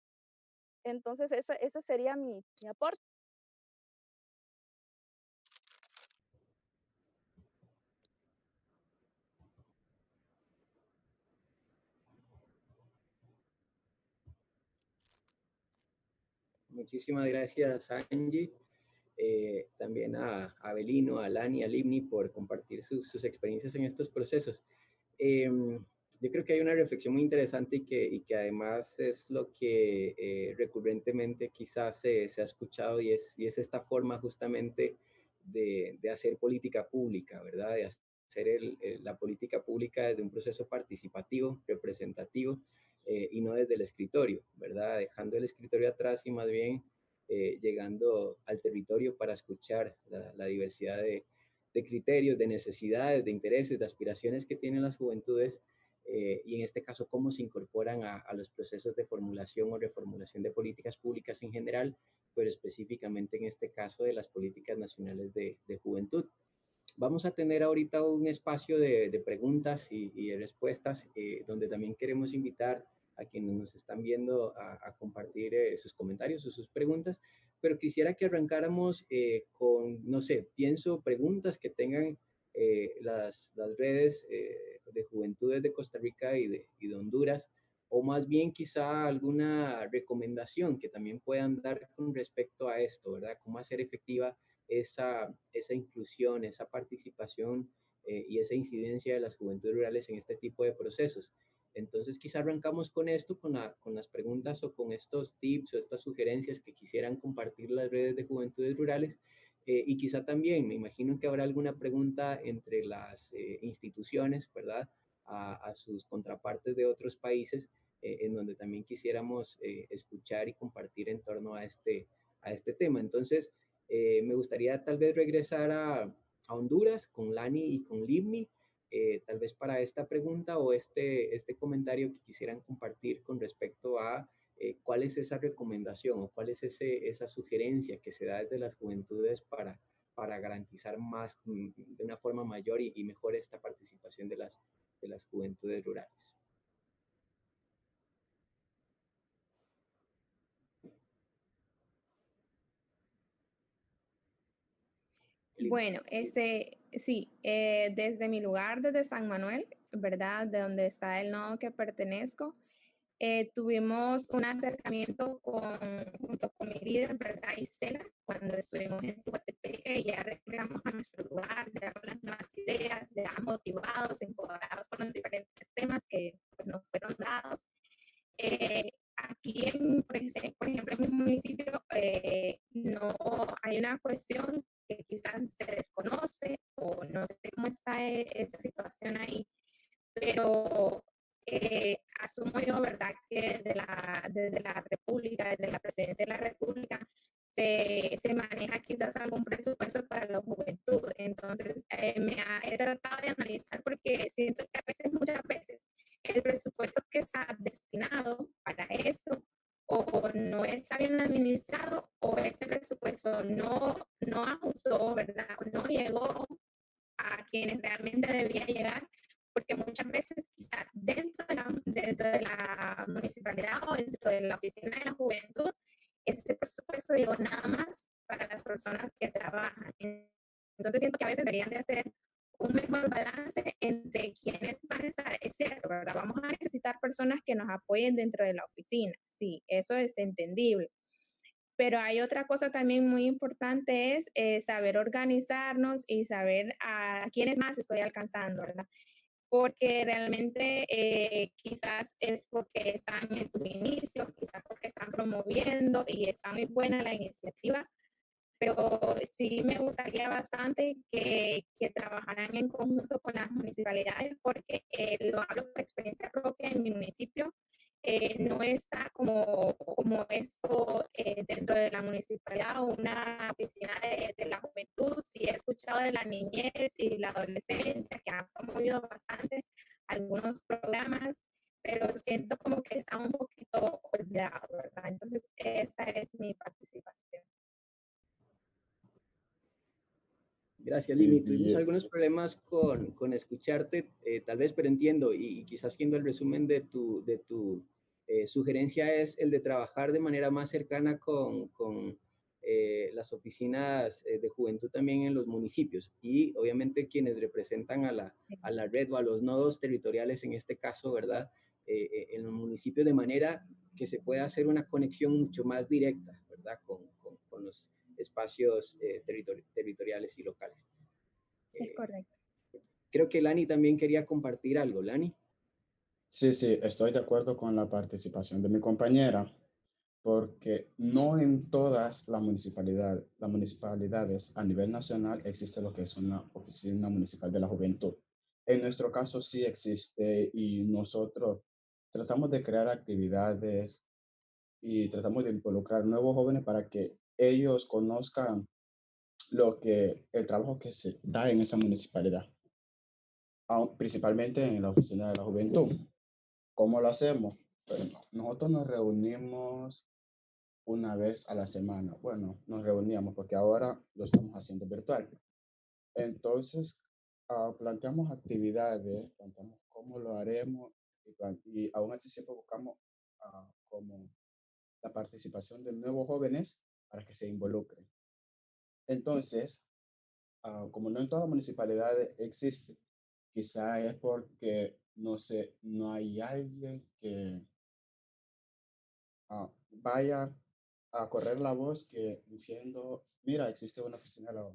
[SPEAKER 11] entonces, ese sería mi aporte.
[SPEAKER 1] Muchísimas gracias, Angie. También a Abelino, a Lani, a Libni por compartir sus experiencias en estos procesos. Yo creo que hay una reflexión muy interesante y que además es lo que recurrentemente quizás se ha escuchado y es esta forma justamente de hacer política pública, ¿verdad? De hacer la política pública desde un proceso participativo, representativo y no desde el escritorio, ¿verdad? Dejando el escritorio atrás y más bien llegando al territorio para escuchar la diversidad de criterios, de necesidades, de intereses, de aspiraciones que tienen las juventudes y en este caso cómo se incorporan a los procesos de formulación o reformulación de políticas públicas en general, pero específicamente en este caso de las políticas nacionales de juventud. Vamos a tener ahorita un espacio de preguntas y de respuestas donde también queremos invitar a quienes nos están viendo a compartir sus comentarios o sus preguntas, pero quisiera que arrancáramos con, no sé, pienso preguntas que tengan las redes de juventudes de Costa Rica y de Honduras, o más bien quizá alguna recomendación que también puedan dar con respecto a esto, ¿verdad? Cómo hacer efectiva esa inclusión, esa participación y esa incidencia de las juventudes rurales en este tipo de procesos. Entonces, quizá arrancamos con esto, con las preguntas o con estos tips o estas sugerencias que quisieran compartir las redes de juventudes rurales Y quizá también, me imagino que habrá alguna pregunta entre las instituciones, ¿verdad? A sus contrapartes de otros países, en donde también quisiéramos escuchar y compartir en torno a este tema. Entonces, me gustaría tal vez regresar a Honduras con Lani y con Livni, tal vez para esta pregunta o este comentario que quisieran compartir con respecto a cuál es esa recomendación o cuál es esa sugerencia que se da desde las juventudes para garantizar más, de una forma mayor y mejor esta participación de las juventudes rurales.
[SPEAKER 8] Bueno, sí, desde mi lugar, desde San Manuel, ¿verdad? De donde está el nodo que pertenezco, tuvimos un acercamiento junto con mi líder, ¿verdad? Isela, cuando estuvimos en Suatepeque, ya regresamos a nuestro lugar, ya con las nuevas ideas, ya motivados, empoderados con los diferentes temas que pues, nos fueron dados. Aquí, por ejemplo, en mi municipio, no hay una cuestión que quizás se desconoce o no sé cómo está esa situación ahí, pero asumo yo, ¿verdad?, que desde la República, desde la Presidencia de la República, se maneja quizás algún presupuesto para la juventud. Entonces, he tratado de analizar porque siento que a veces, muchas veces, el presupuesto que está destinado para esto o no está bien administrado o ese presupuesto no ajustó, ¿verdad? No llegó a quienes realmente debía llegar, porque muchas veces quizás dentro de la municipalidad o dentro de la oficina de la juventud, ese presupuesto llegó nada más para las personas que trabajan. Entonces siento que a veces deberían de hacer un mejor balance entre quienes van a estar, es cierto, ¿verdad? Vamos a necesitar personas que nos apoyen dentro de la oficina, sí, eso es entendible. Pero hay otra cosa también muy importante, es saber organizarnos y saber a quiénes más estoy alcanzando, ¿verdad? Porque realmente quizás es porque están en su inicio, quizás porque están promoviendo y está muy buena la iniciativa, pero sí me gustaría bastante que trabajaran en conjunto con las municipalidades, porque lo hablo por experiencia propia en mi municipio. No está como esto dentro de la municipalidad o una oficina de la juventud. Sí he escuchado de la niñez y la adolescencia que han promovido bastante algunos programas, pero siento como que está un poquito olvidado, ¿verdad? Entonces, esa es mi participación.
[SPEAKER 1] Gracias, Lini. Tuvimos algunos problemas con escucharte, tal vez, pero entiendo, y quizás siendo el resumen de tu sugerencia es el de trabajar de manera más cercana con las oficinas de juventud también en los municipios y obviamente quienes representan a la red o a los nodos territoriales en este caso, ¿verdad? En los municipios de manera que se pueda hacer una conexión mucho más directa, ¿verdad? Con los espacios territoriales y locales.
[SPEAKER 8] Es correcto.
[SPEAKER 1] Creo que Lani también quería compartir algo. Lani.
[SPEAKER 9] Sí, sí, estoy de acuerdo con la participación de mi compañera, porque no en todas las municipalidades a nivel nacional existe lo que es una oficina municipal de la juventud. En nuestro caso sí existe y nosotros tratamos de crear actividades y tratamos de involucrar nuevos jóvenes para que ellos conozcan el trabajo que se da en esa municipalidad, principalmente en la oficina de la juventud. ¿Cómo lo hacemos? Bueno, nosotros nos reunimos una vez a la semana. Bueno, nos reuníamos porque ahora lo estamos haciendo virtual. Entonces, planteamos actividades, planteamos cómo lo haremos y aún así siempre buscamos como la participación de nuevos jóvenes para que se involucren. Entonces, como no en todas las municipalidades existe, quizá es porque, no sé, no hay alguien que vaya a correr la voz que diciendo, mira, existe una oficina de la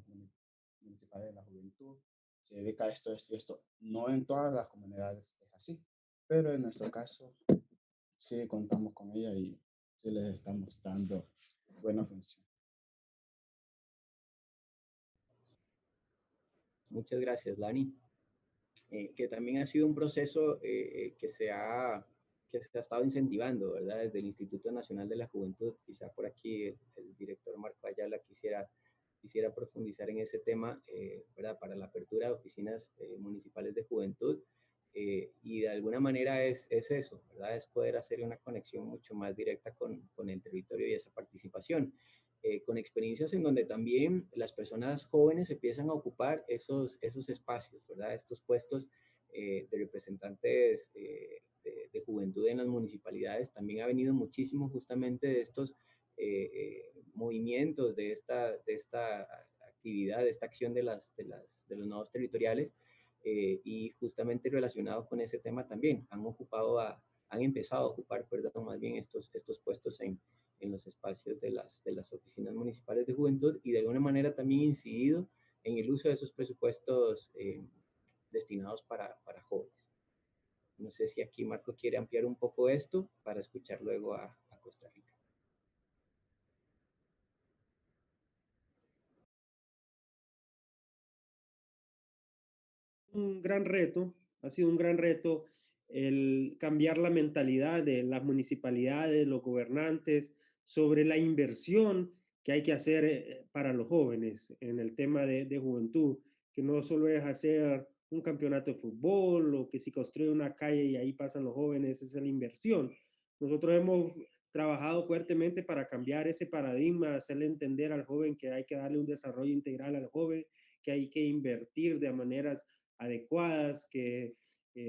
[SPEAKER 9] municipal de la juventud, se dedica a esto, esto y esto. No en todas las comunidades es así, pero en nuestro caso sí contamos con ella y sí les estamos dando buena función.
[SPEAKER 1] Muchas gracias, Lani. Que también ha sido un proceso que se ha estado incentivando, ¿verdad? Desde el Instituto Nacional de la Juventud. Quizá por aquí el director Marco Ayala quisiera profundizar en ese tema, ¿verdad? Para la apertura de oficinas municipales de juventud. Y de alguna manera es eso, ¿verdad? Es poder hacer una conexión mucho más directa con el territorio y esa participación. Con experiencias en donde también las personas jóvenes empiezan a ocupar esos espacios, ¿verdad? Estos puestos de representantes de juventud en las municipalidades. También ha venido muchísimo justamente de estos movimientos, de esta actividad, de esta acción de los nodos territoriales, y justamente relacionado con ese tema también han empezado a ocupar, perdón, más bien estos puestos en los espacios de las oficinas municipales de juventud, y de alguna manera también incidido en el uso de esos presupuestos destinados para jóvenes. No sé si aquí Marco quiere ampliar un poco esto para escuchar luego a Costa Rica.
[SPEAKER 5] Un gran reto, ha sido un gran reto el cambiar la mentalidad de las municipalidades, los gobernantes, sobre la inversión que hay que hacer para los jóvenes en el tema de juventud, que no solo es hacer un campeonato de fútbol o que si construye una calle y ahí pasan los jóvenes, esa es la inversión. Nosotros hemos trabajado fuertemente para cambiar ese paradigma, hacerle entender al joven que hay que darle un desarrollo integral al joven, que hay que invertir de maneras adecuadas, que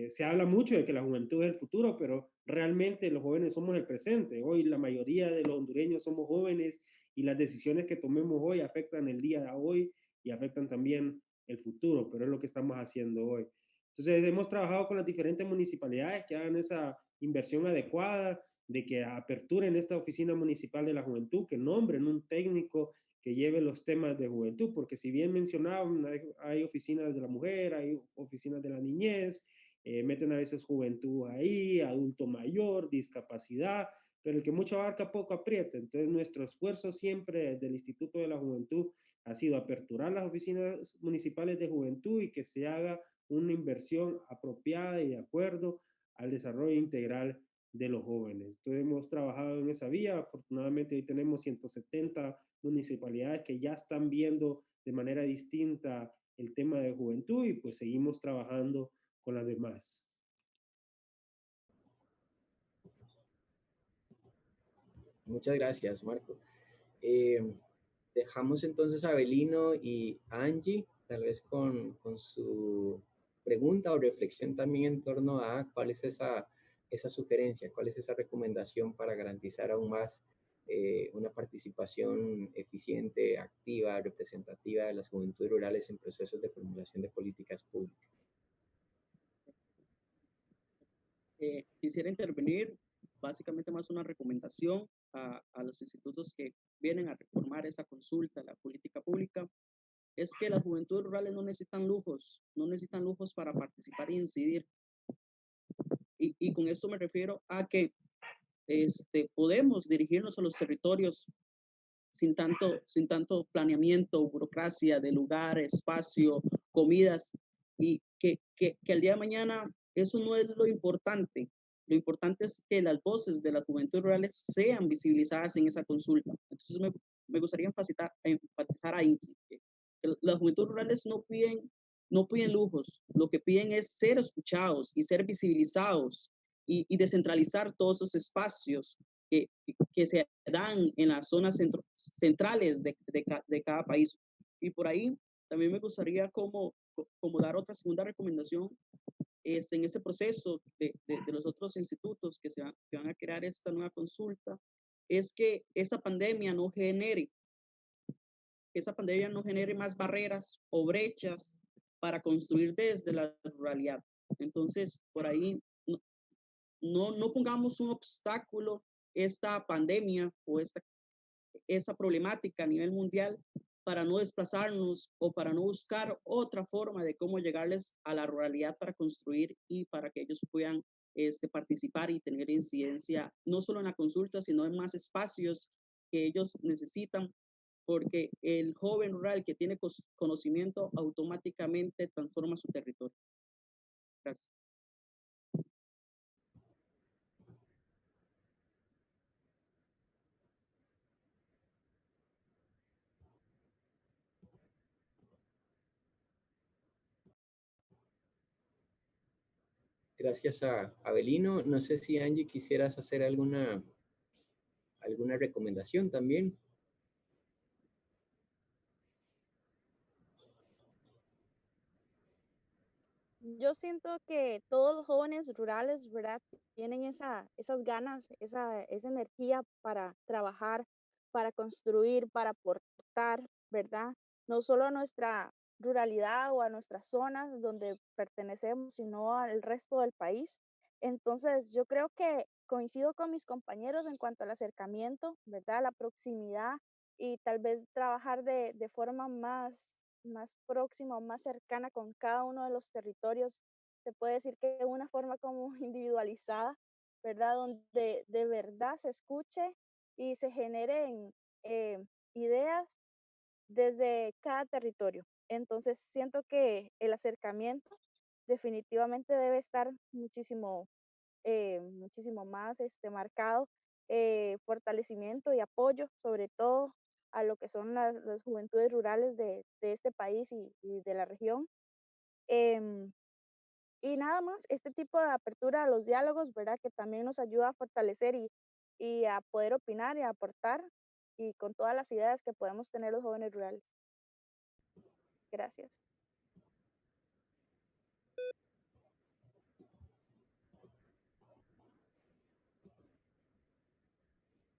[SPEAKER 5] se habla mucho de que la juventud es el futuro, pero realmente los jóvenes somos el presente. Hoy la mayoría de los hondureños somos jóvenes y las decisiones que tomemos hoy afectan el día de hoy y afectan también el futuro, pero es lo que estamos haciendo hoy. Entonces hemos trabajado con las diferentes municipalidades que hagan esa inversión adecuada, de que aperturen esta oficina municipal de la juventud, que nombren un técnico que lleve los temas de juventud, porque si bien mencionaban, hay oficinas de la mujer, hay oficinas de la niñez, meten a veces juventud ahí, adulto mayor, discapacidad, pero el que mucho abarca poco aprieta. Entonces nuestro esfuerzo siempre del Instituto de la Juventud ha sido aperturar las oficinas municipales de juventud y que se haga una inversión apropiada y de acuerdo al desarrollo integral de los jóvenes. Entonces hemos trabajado en esa vía. Afortunadamente hoy tenemos 170 municipalidades que ya están viendo de manera distinta el tema de juventud y pues seguimos trabajando con las demás.
[SPEAKER 1] Muchas gracias, Marco. Dejamos entonces a Abelino y Angie, tal vez con su pregunta o reflexión también en torno a cuál es esa sugerencia, cuál es esa recomendación para garantizar aún más una participación eficiente, activa, representativa de las juventudes rurales en procesos de formulación de políticas públicas.
[SPEAKER 10] Quisiera intervenir, básicamente más una recomendación a los institutos que vienen a reformar esa consulta, la política pública, es que las juventudes rurales no necesitan lujos para participar e incidir. Y con eso me refiero a que podemos dirigirnos a los territorios sin tanto planeamiento, burocracia de lugar, espacio, comidas, y que el día de mañana eso no es lo importante. Lo importante es que las voces de las juventudes rurales sean visibilizadas en esa consulta. Entonces me gustaría enfatizar ahí que las juventudes rurales no piden lujos, lo que piden es ser escuchados y ser visibilizados y descentralizar todos esos espacios que se dan en las zonas centrales de cada país. Y por ahí también me gustaría como dar otra segunda recomendación en ese proceso de los otros institutos que van a crear esta nueva consulta, es que esa pandemia no genere más barreras o brechas para construir desde la ruralidad. Entonces, por ahí no pongamos un obstáculo esta pandemia o esta problemática a nivel mundial para no desplazarnos o para no buscar otra forma de cómo llegarles a la ruralidad para construir y para que ellos puedan participar y tener incidencia no solo en la consulta, sino en más espacios que ellos necesitan porque el joven rural que tiene conocimiento automáticamente transforma su territorio. Gracias.
[SPEAKER 1] Gracias a Abelino. No sé si Angie quisieras hacer alguna recomendación también.
[SPEAKER 11] Yo siento que todos los jóvenes rurales, ¿verdad? Tienen esas ganas, esa energía para trabajar, para construir, para aportar, ¿verdad? No solo a nuestra ruralidad o a nuestras zonas donde pertenecemos, sino al resto del país. Entonces, yo creo que coincido con mis compañeros en cuanto al acercamiento, ¿verdad? La proximidad y tal vez trabajar de forma más próxima o más cercana con cada uno de los territorios. Se puede decir que de una forma como individualizada, ¿verdad? Donde de verdad se escuche y se generen ideas desde cada territorio. Entonces siento que el acercamiento definitivamente debe estar muchísimo más marcado, fortalecimiento y apoyo, sobre todo a lo que son las juventudes rurales de este país y de la región. Em, y nada más, este tipo de apertura a los diálogos, ¿verdad? Que también nos ayuda a fortalecer y a poder opinar y a aportar y con todas las ideas que podemos tener los jóvenes rurales. Gracias.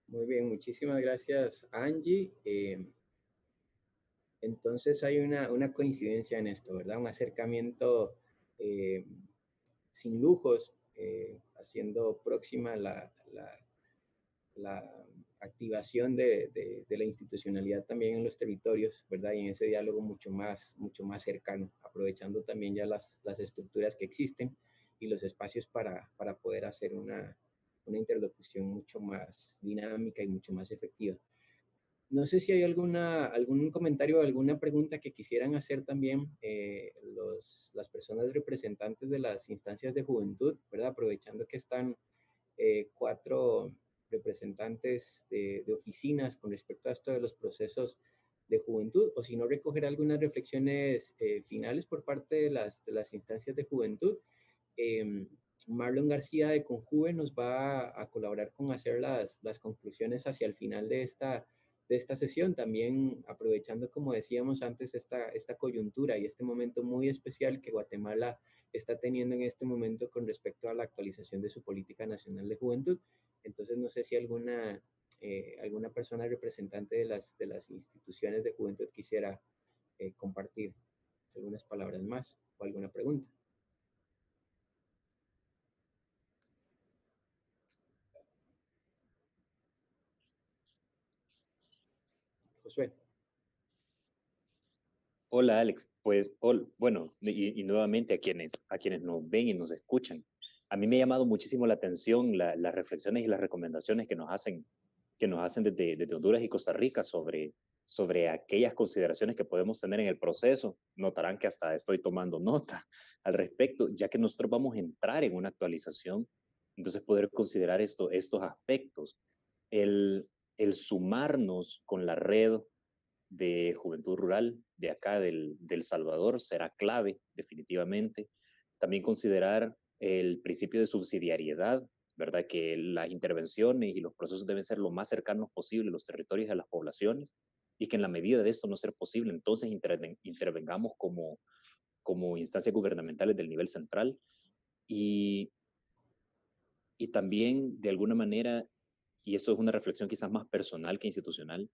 [SPEAKER 1] Muy bien, muchísimas gracias, Angie. Entonces hay una coincidencia en esto, ¿verdad? Un acercamiento sin lujos, haciendo próxima la activación de la institucionalidad también en los territorios, ¿verdad? Y en ese diálogo mucho más cercano, aprovechando también ya las estructuras que existen y los espacios para poder hacer una interlocución mucho más dinámica y mucho más efectiva. No sé si hay algún comentario o alguna pregunta que quisieran hacer también las personas representantes de las instancias de juventud, ¿verdad? Aprovechando que están 4 representantes de oficinas con respecto a esto de los procesos de juventud, o si no, recoger algunas reflexiones finales por parte de las instancias de juventud. Marlon García de Conjuve nos va a colaborar con hacer las conclusiones hacia el final de esta sesión, también aprovechando, como decíamos antes, esta coyuntura y este momento muy especial que Guatemala está teniendo en este momento con respecto a la actualización de su política nacional de juventud. Entonces, no sé si alguna persona representante de las instituciones de juventud quisiera compartir algunas palabras más o alguna pregunta. Josué.
[SPEAKER 4] Hola Alex, pues bueno, y nuevamente a quienes nos ven y nos escuchan. A mí me ha llamado muchísimo la atención las reflexiones y las recomendaciones que nos hacen desde Honduras y Costa Rica sobre aquellas consideraciones que podemos tener en el proceso. Notarán que hasta estoy tomando nota al respecto, ya que nosotros vamos a entrar en una actualización, entonces poder considerar estos aspectos. El sumarnos con la red de Juventud Rural de acá del Salvador será clave, definitivamente. También considerar el principio de subsidiariedad, ¿verdad? Que las intervenciones y los procesos deben ser lo más cercanos posible a los territorios y a las poblaciones, y que en la medida de esto no ser posible, entonces intervengamos como instancias gubernamentales del nivel central. Y también, de alguna manera, y eso es una reflexión quizás más personal que institucional,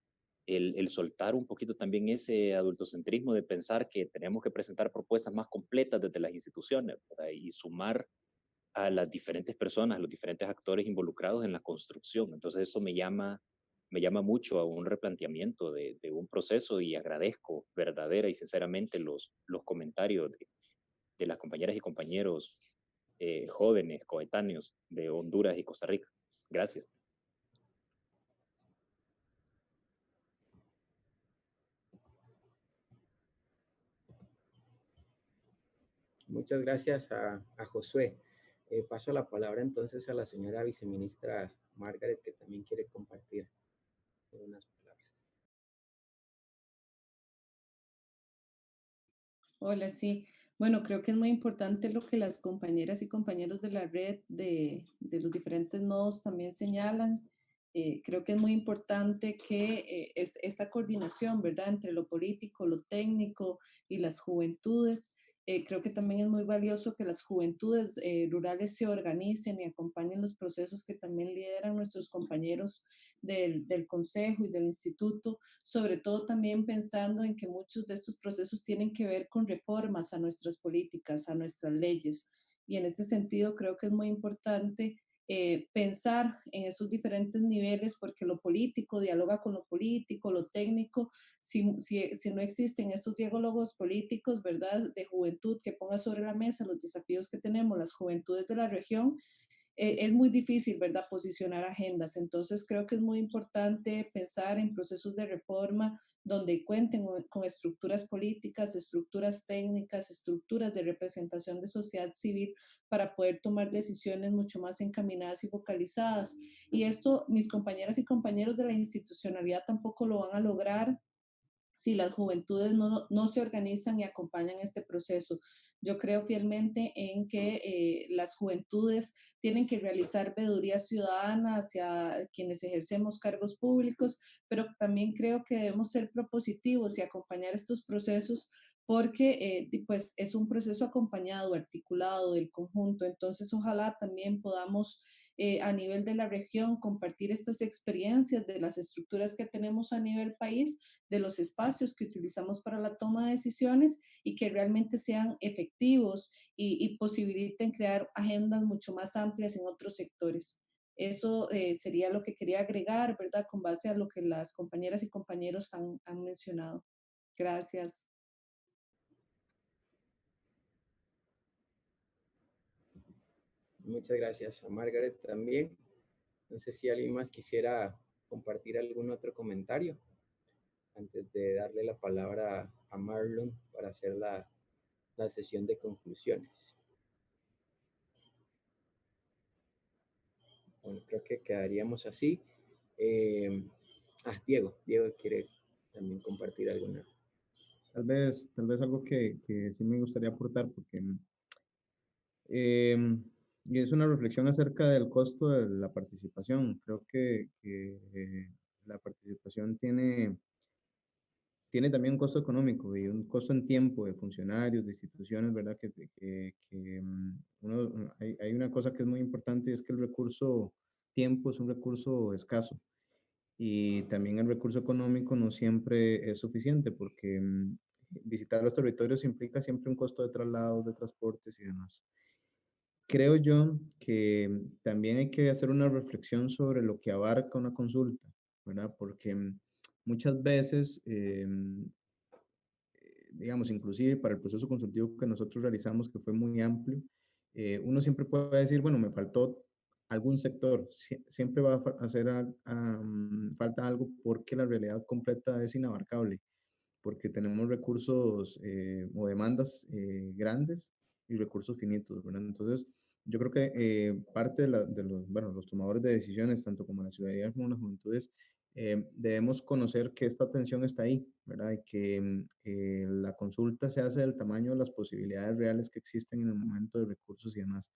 [SPEAKER 4] el soltar un poquito también ese adultocentrismo de pensar que tenemos que presentar propuestas más completas desde las instituciones, ¿verdad? Y sumar a las diferentes personas, a los diferentes actores involucrados en la construcción. Entonces eso me llama mucho a un replanteamiento de un proceso, y agradezco verdadera y sinceramente los comentarios de las compañeras y compañeros jóvenes, coetáneos de Honduras y Costa Rica. Gracias.
[SPEAKER 1] Muchas gracias a Josué. Paso la palabra entonces a la señora viceministra Margaret, que también quiere compartir unas palabras.
[SPEAKER 6] Hola, sí. Bueno, creo que es muy importante lo que las compañeras y compañeros de la red de los diferentes nodos también señalan. Creo que es muy importante que esta coordinación, ¿verdad?, entre lo político, lo técnico y las juventudes. Creo que también es muy valioso que las juventudes rurales se organicen y acompañen los procesos que también lideran nuestros compañeros del Consejo y del Instituto, sobre todo también pensando en que muchos de estos procesos tienen que ver con reformas a nuestras políticas, a nuestras leyes. Y en este sentido creo que es muy importante pensar en esos diferentes niveles, porque lo político dialoga con lo político, lo técnico. Si no existen estos diálogos políticos, ¿verdad?, de juventud que ponga sobre la mesa los desafíos que tenemos las juventudes de la región, es muy difícil, ¿verdad?, posicionar agendas. Entonces creo que es muy importante pensar en procesos de reforma donde cuenten con estructuras políticas, estructuras técnicas, estructuras de representación de sociedad civil para poder tomar decisiones mucho más encaminadas y focalizadas. Y esto mis compañeras y compañeros de la institucionalidad tampoco lo van a lograr si las juventudes no se organizan y acompañan este proceso. Yo creo fielmente en que las juventudes tienen que realizar veeduría ciudadana hacia quienes ejercemos cargos públicos, pero también creo que debemos ser propositivos y acompañar estos procesos porque pues es un proceso acompañado, articulado del conjunto. Entonces, ojalá también podamos a nivel de la región compartir estas experiencias de las estructuras que tenemos a nivel país, de los espacios que utilizamos para la toma de decisiones y que realmente sean efectivos y posibiliten crear agendas mucho más amplias en otros sectores. Eso sería lo que quería agregar, ¿verdad?, con base a lo que las compañeras y compañeros han mencionado. Gracias.
[SPEAKER 1] Muchas gracias a Margaret también. No sé si alguien más quisiera compartir algún otro comentario antes de darle la palabra a Marlon para hacer la sesión de conclusiones. Bueno, creo que quedaríamos así. Diego quiere también compartir alguna.
[SPEAKER 7] Tal vez algo que sí me gustaría aportar, porque y es una reflexión acerca del costo de la participación. Creo que la participación tiene también un costo económico y un costo en tiempo de funcionarios, de instituciones, ¿verdad? Hay una cosa que es muy importante y es que el recurso tiempo es un recurso escaso y también el recurso económico no siempre es suficiente porque visitar los territorios implica siempre un costo de traslado, de transportes y demás. Creo yo que también hay que hacer una reflexión sobre lo que abarca una consulta, ¿verdad? Porque muchas veces, digamos, inclusive para el proceso consultivo que nosotros realizamos, que fue muy amplio, uno siempre puede decir, bueno, me faltó algún sector, siempre va a hacer falta algo porque la realidad completa es inabarcable, porque tenemos recursos o demandas grandes y recursos finitos, ¿verdad? Entonces, yo creo que parte bueno, los tomadores de decisiones, tanto como la ciudadanía como las juventudes, debemos conocer que esta tensión está ahí, ¿verdad? Y que la consulta se hace del tamaño de las posibilidades reales que existen en el momento de recursos y demás.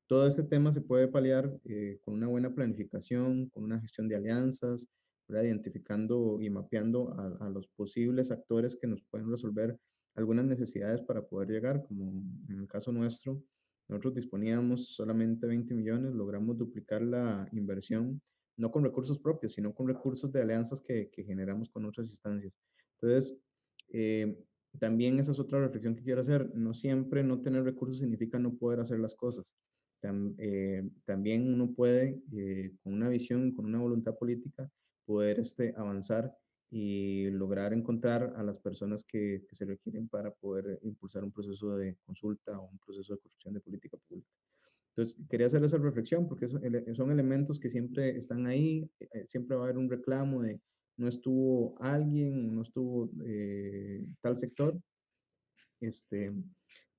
[SPEAKER 7] Todo este tema se puede paliar con una buena planificación, con una gestión de alianzas, ¿verdad? Identificando y mapeando a los posibles actores que nos pueden resolver algunas necesidades para poder llegar, como en el caso nuestro, nosotros disponíamos solamente 20 millones, logramos duplicar la inversión, no con recursos propios, sino con recursos de alianzas que generamos con otras instancias. Entonces, eh, también esa es otra reflexión que quiero hacer. No siempre no tener recursos significa no poder hacer las cosas. También uno puede, con una visión, con una voluntad política, poder avanzar y lograr encontrar a las personas que se requieren para poder impulsar un proceso de consulta o un proceso de construcción de política pública. Entonces, quería hacer esa reflexión porque son elementos que siempre están ahí, siempre va a haber un reclamo de no estuvo alguien, no estuvo tal sector,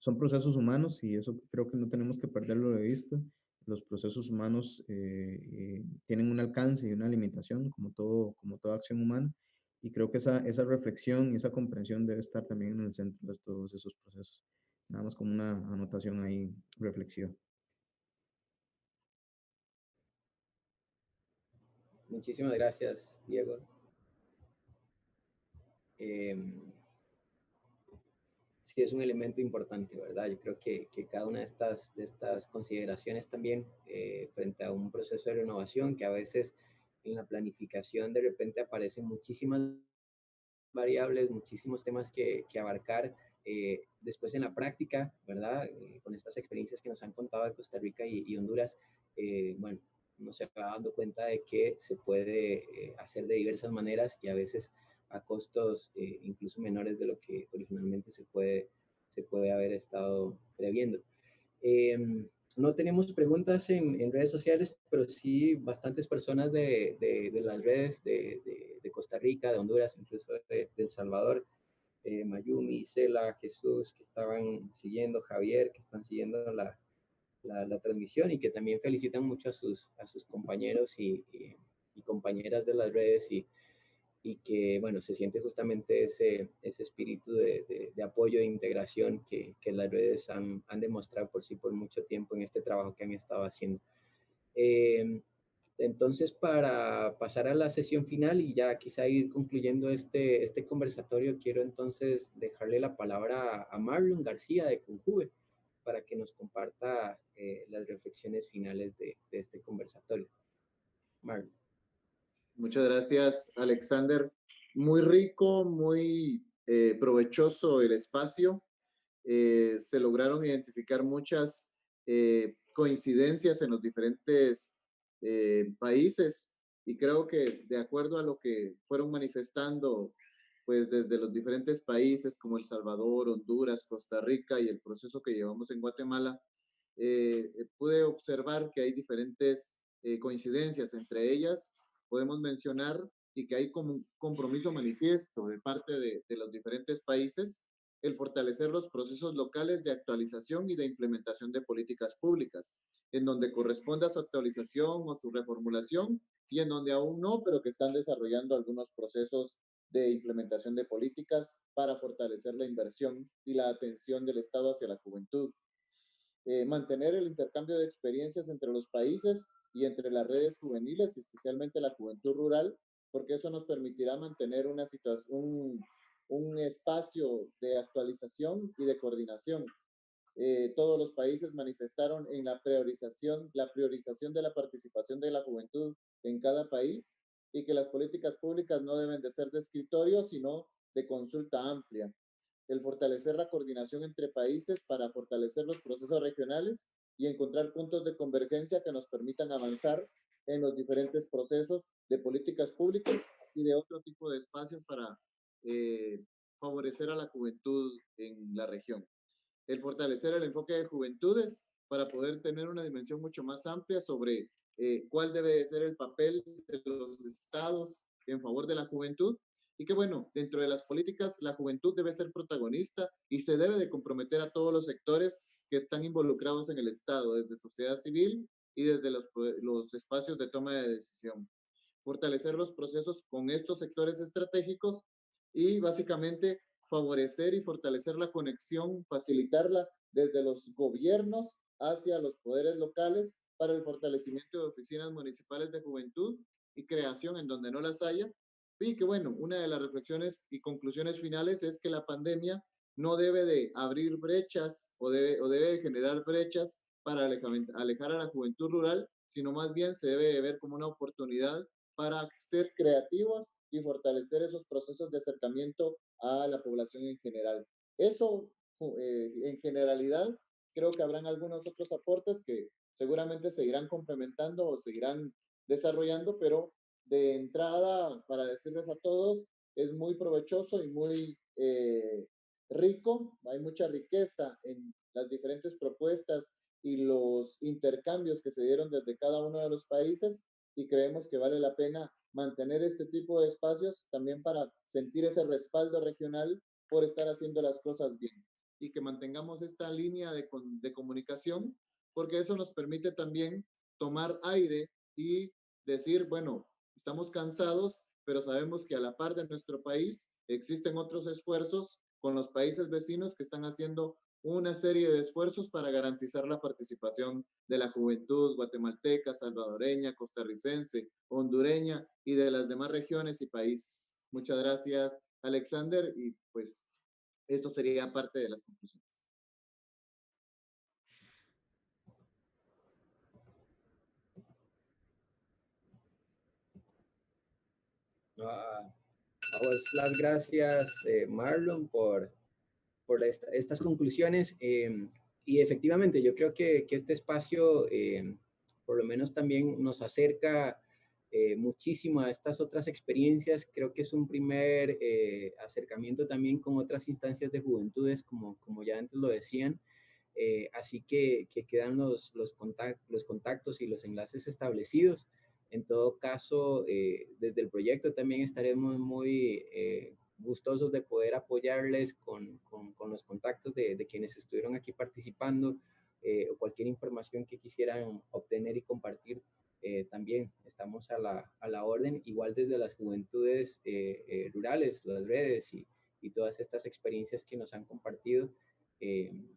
[SPEAKER 7] son procesos humanos y eso creo que no tenemos que perderlo de vista. Los procesos humanos tienen un alcance y una limitación, como toda acción humana, y creo que esa reflexión y esa comprensión debe estar también en el centro de todos esos procesos. Nada más como una anotación ahí reflexiva.
[SPEAKER 1] Muchísimas gracias, Diego. Sí, es un elemento importante, ¿verdad? Yo creo que cada una de estas consideraciones también frente a un proceso de renovación, que a veces en la planificación de repente aparecen muchísimas variables, muchísimos temas que abarcar. Después en la práctica, ¿verdad? Con estas experiencias que nos han contado de Costa Rica y Honduras, bueno, uno se va dando cuenta de que se puede hacer de diversas maneras y a veces a costos incluso menores de lo que originalmente se puede haber estado previendo. No tenemos preguntas en redes sociales, pero sí bastantes personas de las redes de Costa Rica, de Honduras, incluso de El Salvador, Mayumi, Cela, Jesús, que estaban siguiendo, Javier, que están siguiendo la transmisión y que también felicitan mucho a sus compañeros y compañeras de las redes y que, bueno, se siente justamente ese espíritu de apoyo e integración que las redes han demostrado por sí por mucho tiempo en este trabajo que han estado haciendo. Entonces, para pasar a la sesión final y ya quizá ir concluyendo este conversatorio, quiero entonces dejarle la palabra a Marlon García de Conjuve para que nos comparta las reflexiones finales de este conversatorio. Marlon.
[SPEAKER 3] Muchas gracias, Alexander. Muy rico, muy provechoso el espacio. Se lograron identificar muchas coincidencias en los diferentes países y creo que de acuerdo a lo que fueron manifestando pues desde los diferentes países como El Salvador, Honduras, Costa Rica y el proceso que llevamos en Guatemala, pude observar que hay diferentes coincidencias. Entre ellas podemos mencionar y que hay como un compromiso manifiesto de parte de los diferentes países el fortalecer los procesos locales de actualización y de implementación de políticas públicas, en donde corresponda su actualización o su reformulación y en donde aún no, pero que están desarrollando algunos procesos de implementación de políticas para fortalecer la inversión y la atención del Estado hacia la juventud. Mantener el intercambio de experiencias entre los países y entre las redes juveniles, especialmente la juventud rural, porque eso nos permitirá mantener una situación, un espacio de actualización y de coordinación. Todos los países manifestaron en la priorización de la participación de la juventud en cada país y que las políticas públicas no deben de ser de escritorio, sino de consulta amplia. El fortalecer la coordinación entre países para fortalecer los procesos regionales y encontrar puntos de convergencia que nos permitan avanzar en los diferentes procesos de políticas públicas y de otro tipo de espacios para favorecer a la juventud en la región. El fortalecer el enfoque de juventudes para poder tener una dimensión mucho más amplia sobre cuál debe de ser el papel de los estados en favor de la juventud y que bueno, dentro de las políticas la juventud debe ser protagonista y se debe de comprometer a todos los sectores que están involucrados en el estado, desde sociedad civil y desde los espacios de toma de decisión. Fortalecer los procesos con estos sectores estratégicos y básicamente favorecer y fortalecer la conexión, facilitarla desde los gobiernos hacia los poderes locales para el fortalecimiento de oficinas municipales de juventud y creación en donde no las haya. Y que bueno, una de las reflexiones y conclusiones finales es que la pandemia no debe de abrir brechas o debe de generar brechas para alejar a la juventud rural, sino más bien se debe de ver como una oportunidad para ser creativos y fortalecer esos procesos de acercamiento a la población en general. Eso, en generalidad, creo que habrán algunos otros aportes que seguramente seguirán complementando o seguirán desarrollando, pero de entrada, para decirles a todos, es muy provechoso y muy rico. Hay mucha riqueza en las diferentes propuestas y los intercambios que se dieron desde cada uno de los países y creemos que vale la pena mantener este tipo de espacios también para sentir ese respaldo regional por estar haciendo las cosas bien. y que mantengamos esta línea de comunicación, porque eso nos permite también tomar aire y decir, bueno, estamos cansados, pero sabemos que a la par de nuestro país existen otros esfuerzos con los países vecinos que están haciendo una serie de esfuerzos para garantizar la participación de la juventud guatemalteca, salvadoreña, costarricense, hondureña y de las demás regiones y países. Muchas gracias, Alexander, y pues esto sería parte de las conclusiones.
[SPEAKER 1] Vamos, las gracias, Marlon, por estas conclusiones. Y efectivamente, yo creo que este espacio, por lo menos también nos acerca muchísimo a estas otras experiencias. Creo que es un primer acercamiento también con otras instancias de juventudes, como ya antes lo decían. Así que quedan los contactos y los enlaces establecidos. En todo caso, desde el proyecto también estaremos muy gustosos de poder apoyarles con los contactos de quienes estuvieron aquí participando, o cualquier información que quisieran obtener y compartir. También estamos a la orden, igual desde las juventudes rurales, las redes y todas estas experiencias que nos han compartido.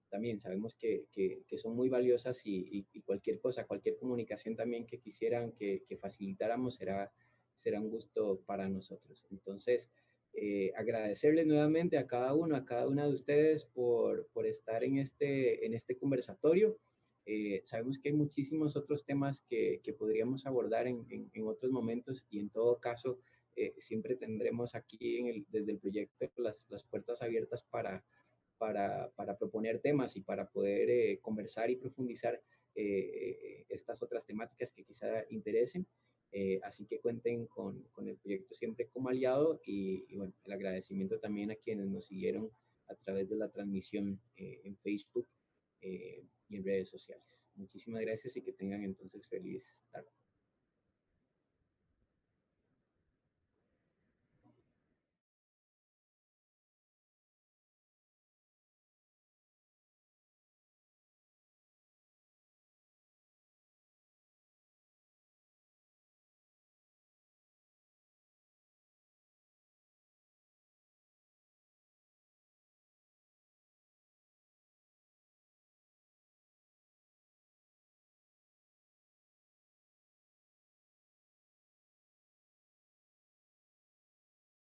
[SPEAKER 1] También sabemos que son muy valiosas y cualquier cosa, cualquier comunicación también que quisieran que facilitáramos será un gusto para nosotros. Entonces, agradecerles nuevamente a cada uno, a cada una de ustedes por estar en este conversatorio. Sabemos que hay muchísimos otros temas que podríamos abordar en otros momentos, y en todo caso, siempre tendremos aquí desde el proyecto las puertas abiertas para proponer temas y para poder conversar y profundizar estas otras temáticas que quizá interesen. Así que cuenten con el proyecto siempre como aliado, y bueno, el agradecimiento también a quienes nos siguieron a través de la transmisión en Facebook y en redes sociales. Muchísimas gracias y que tengan entonces feliz tarde.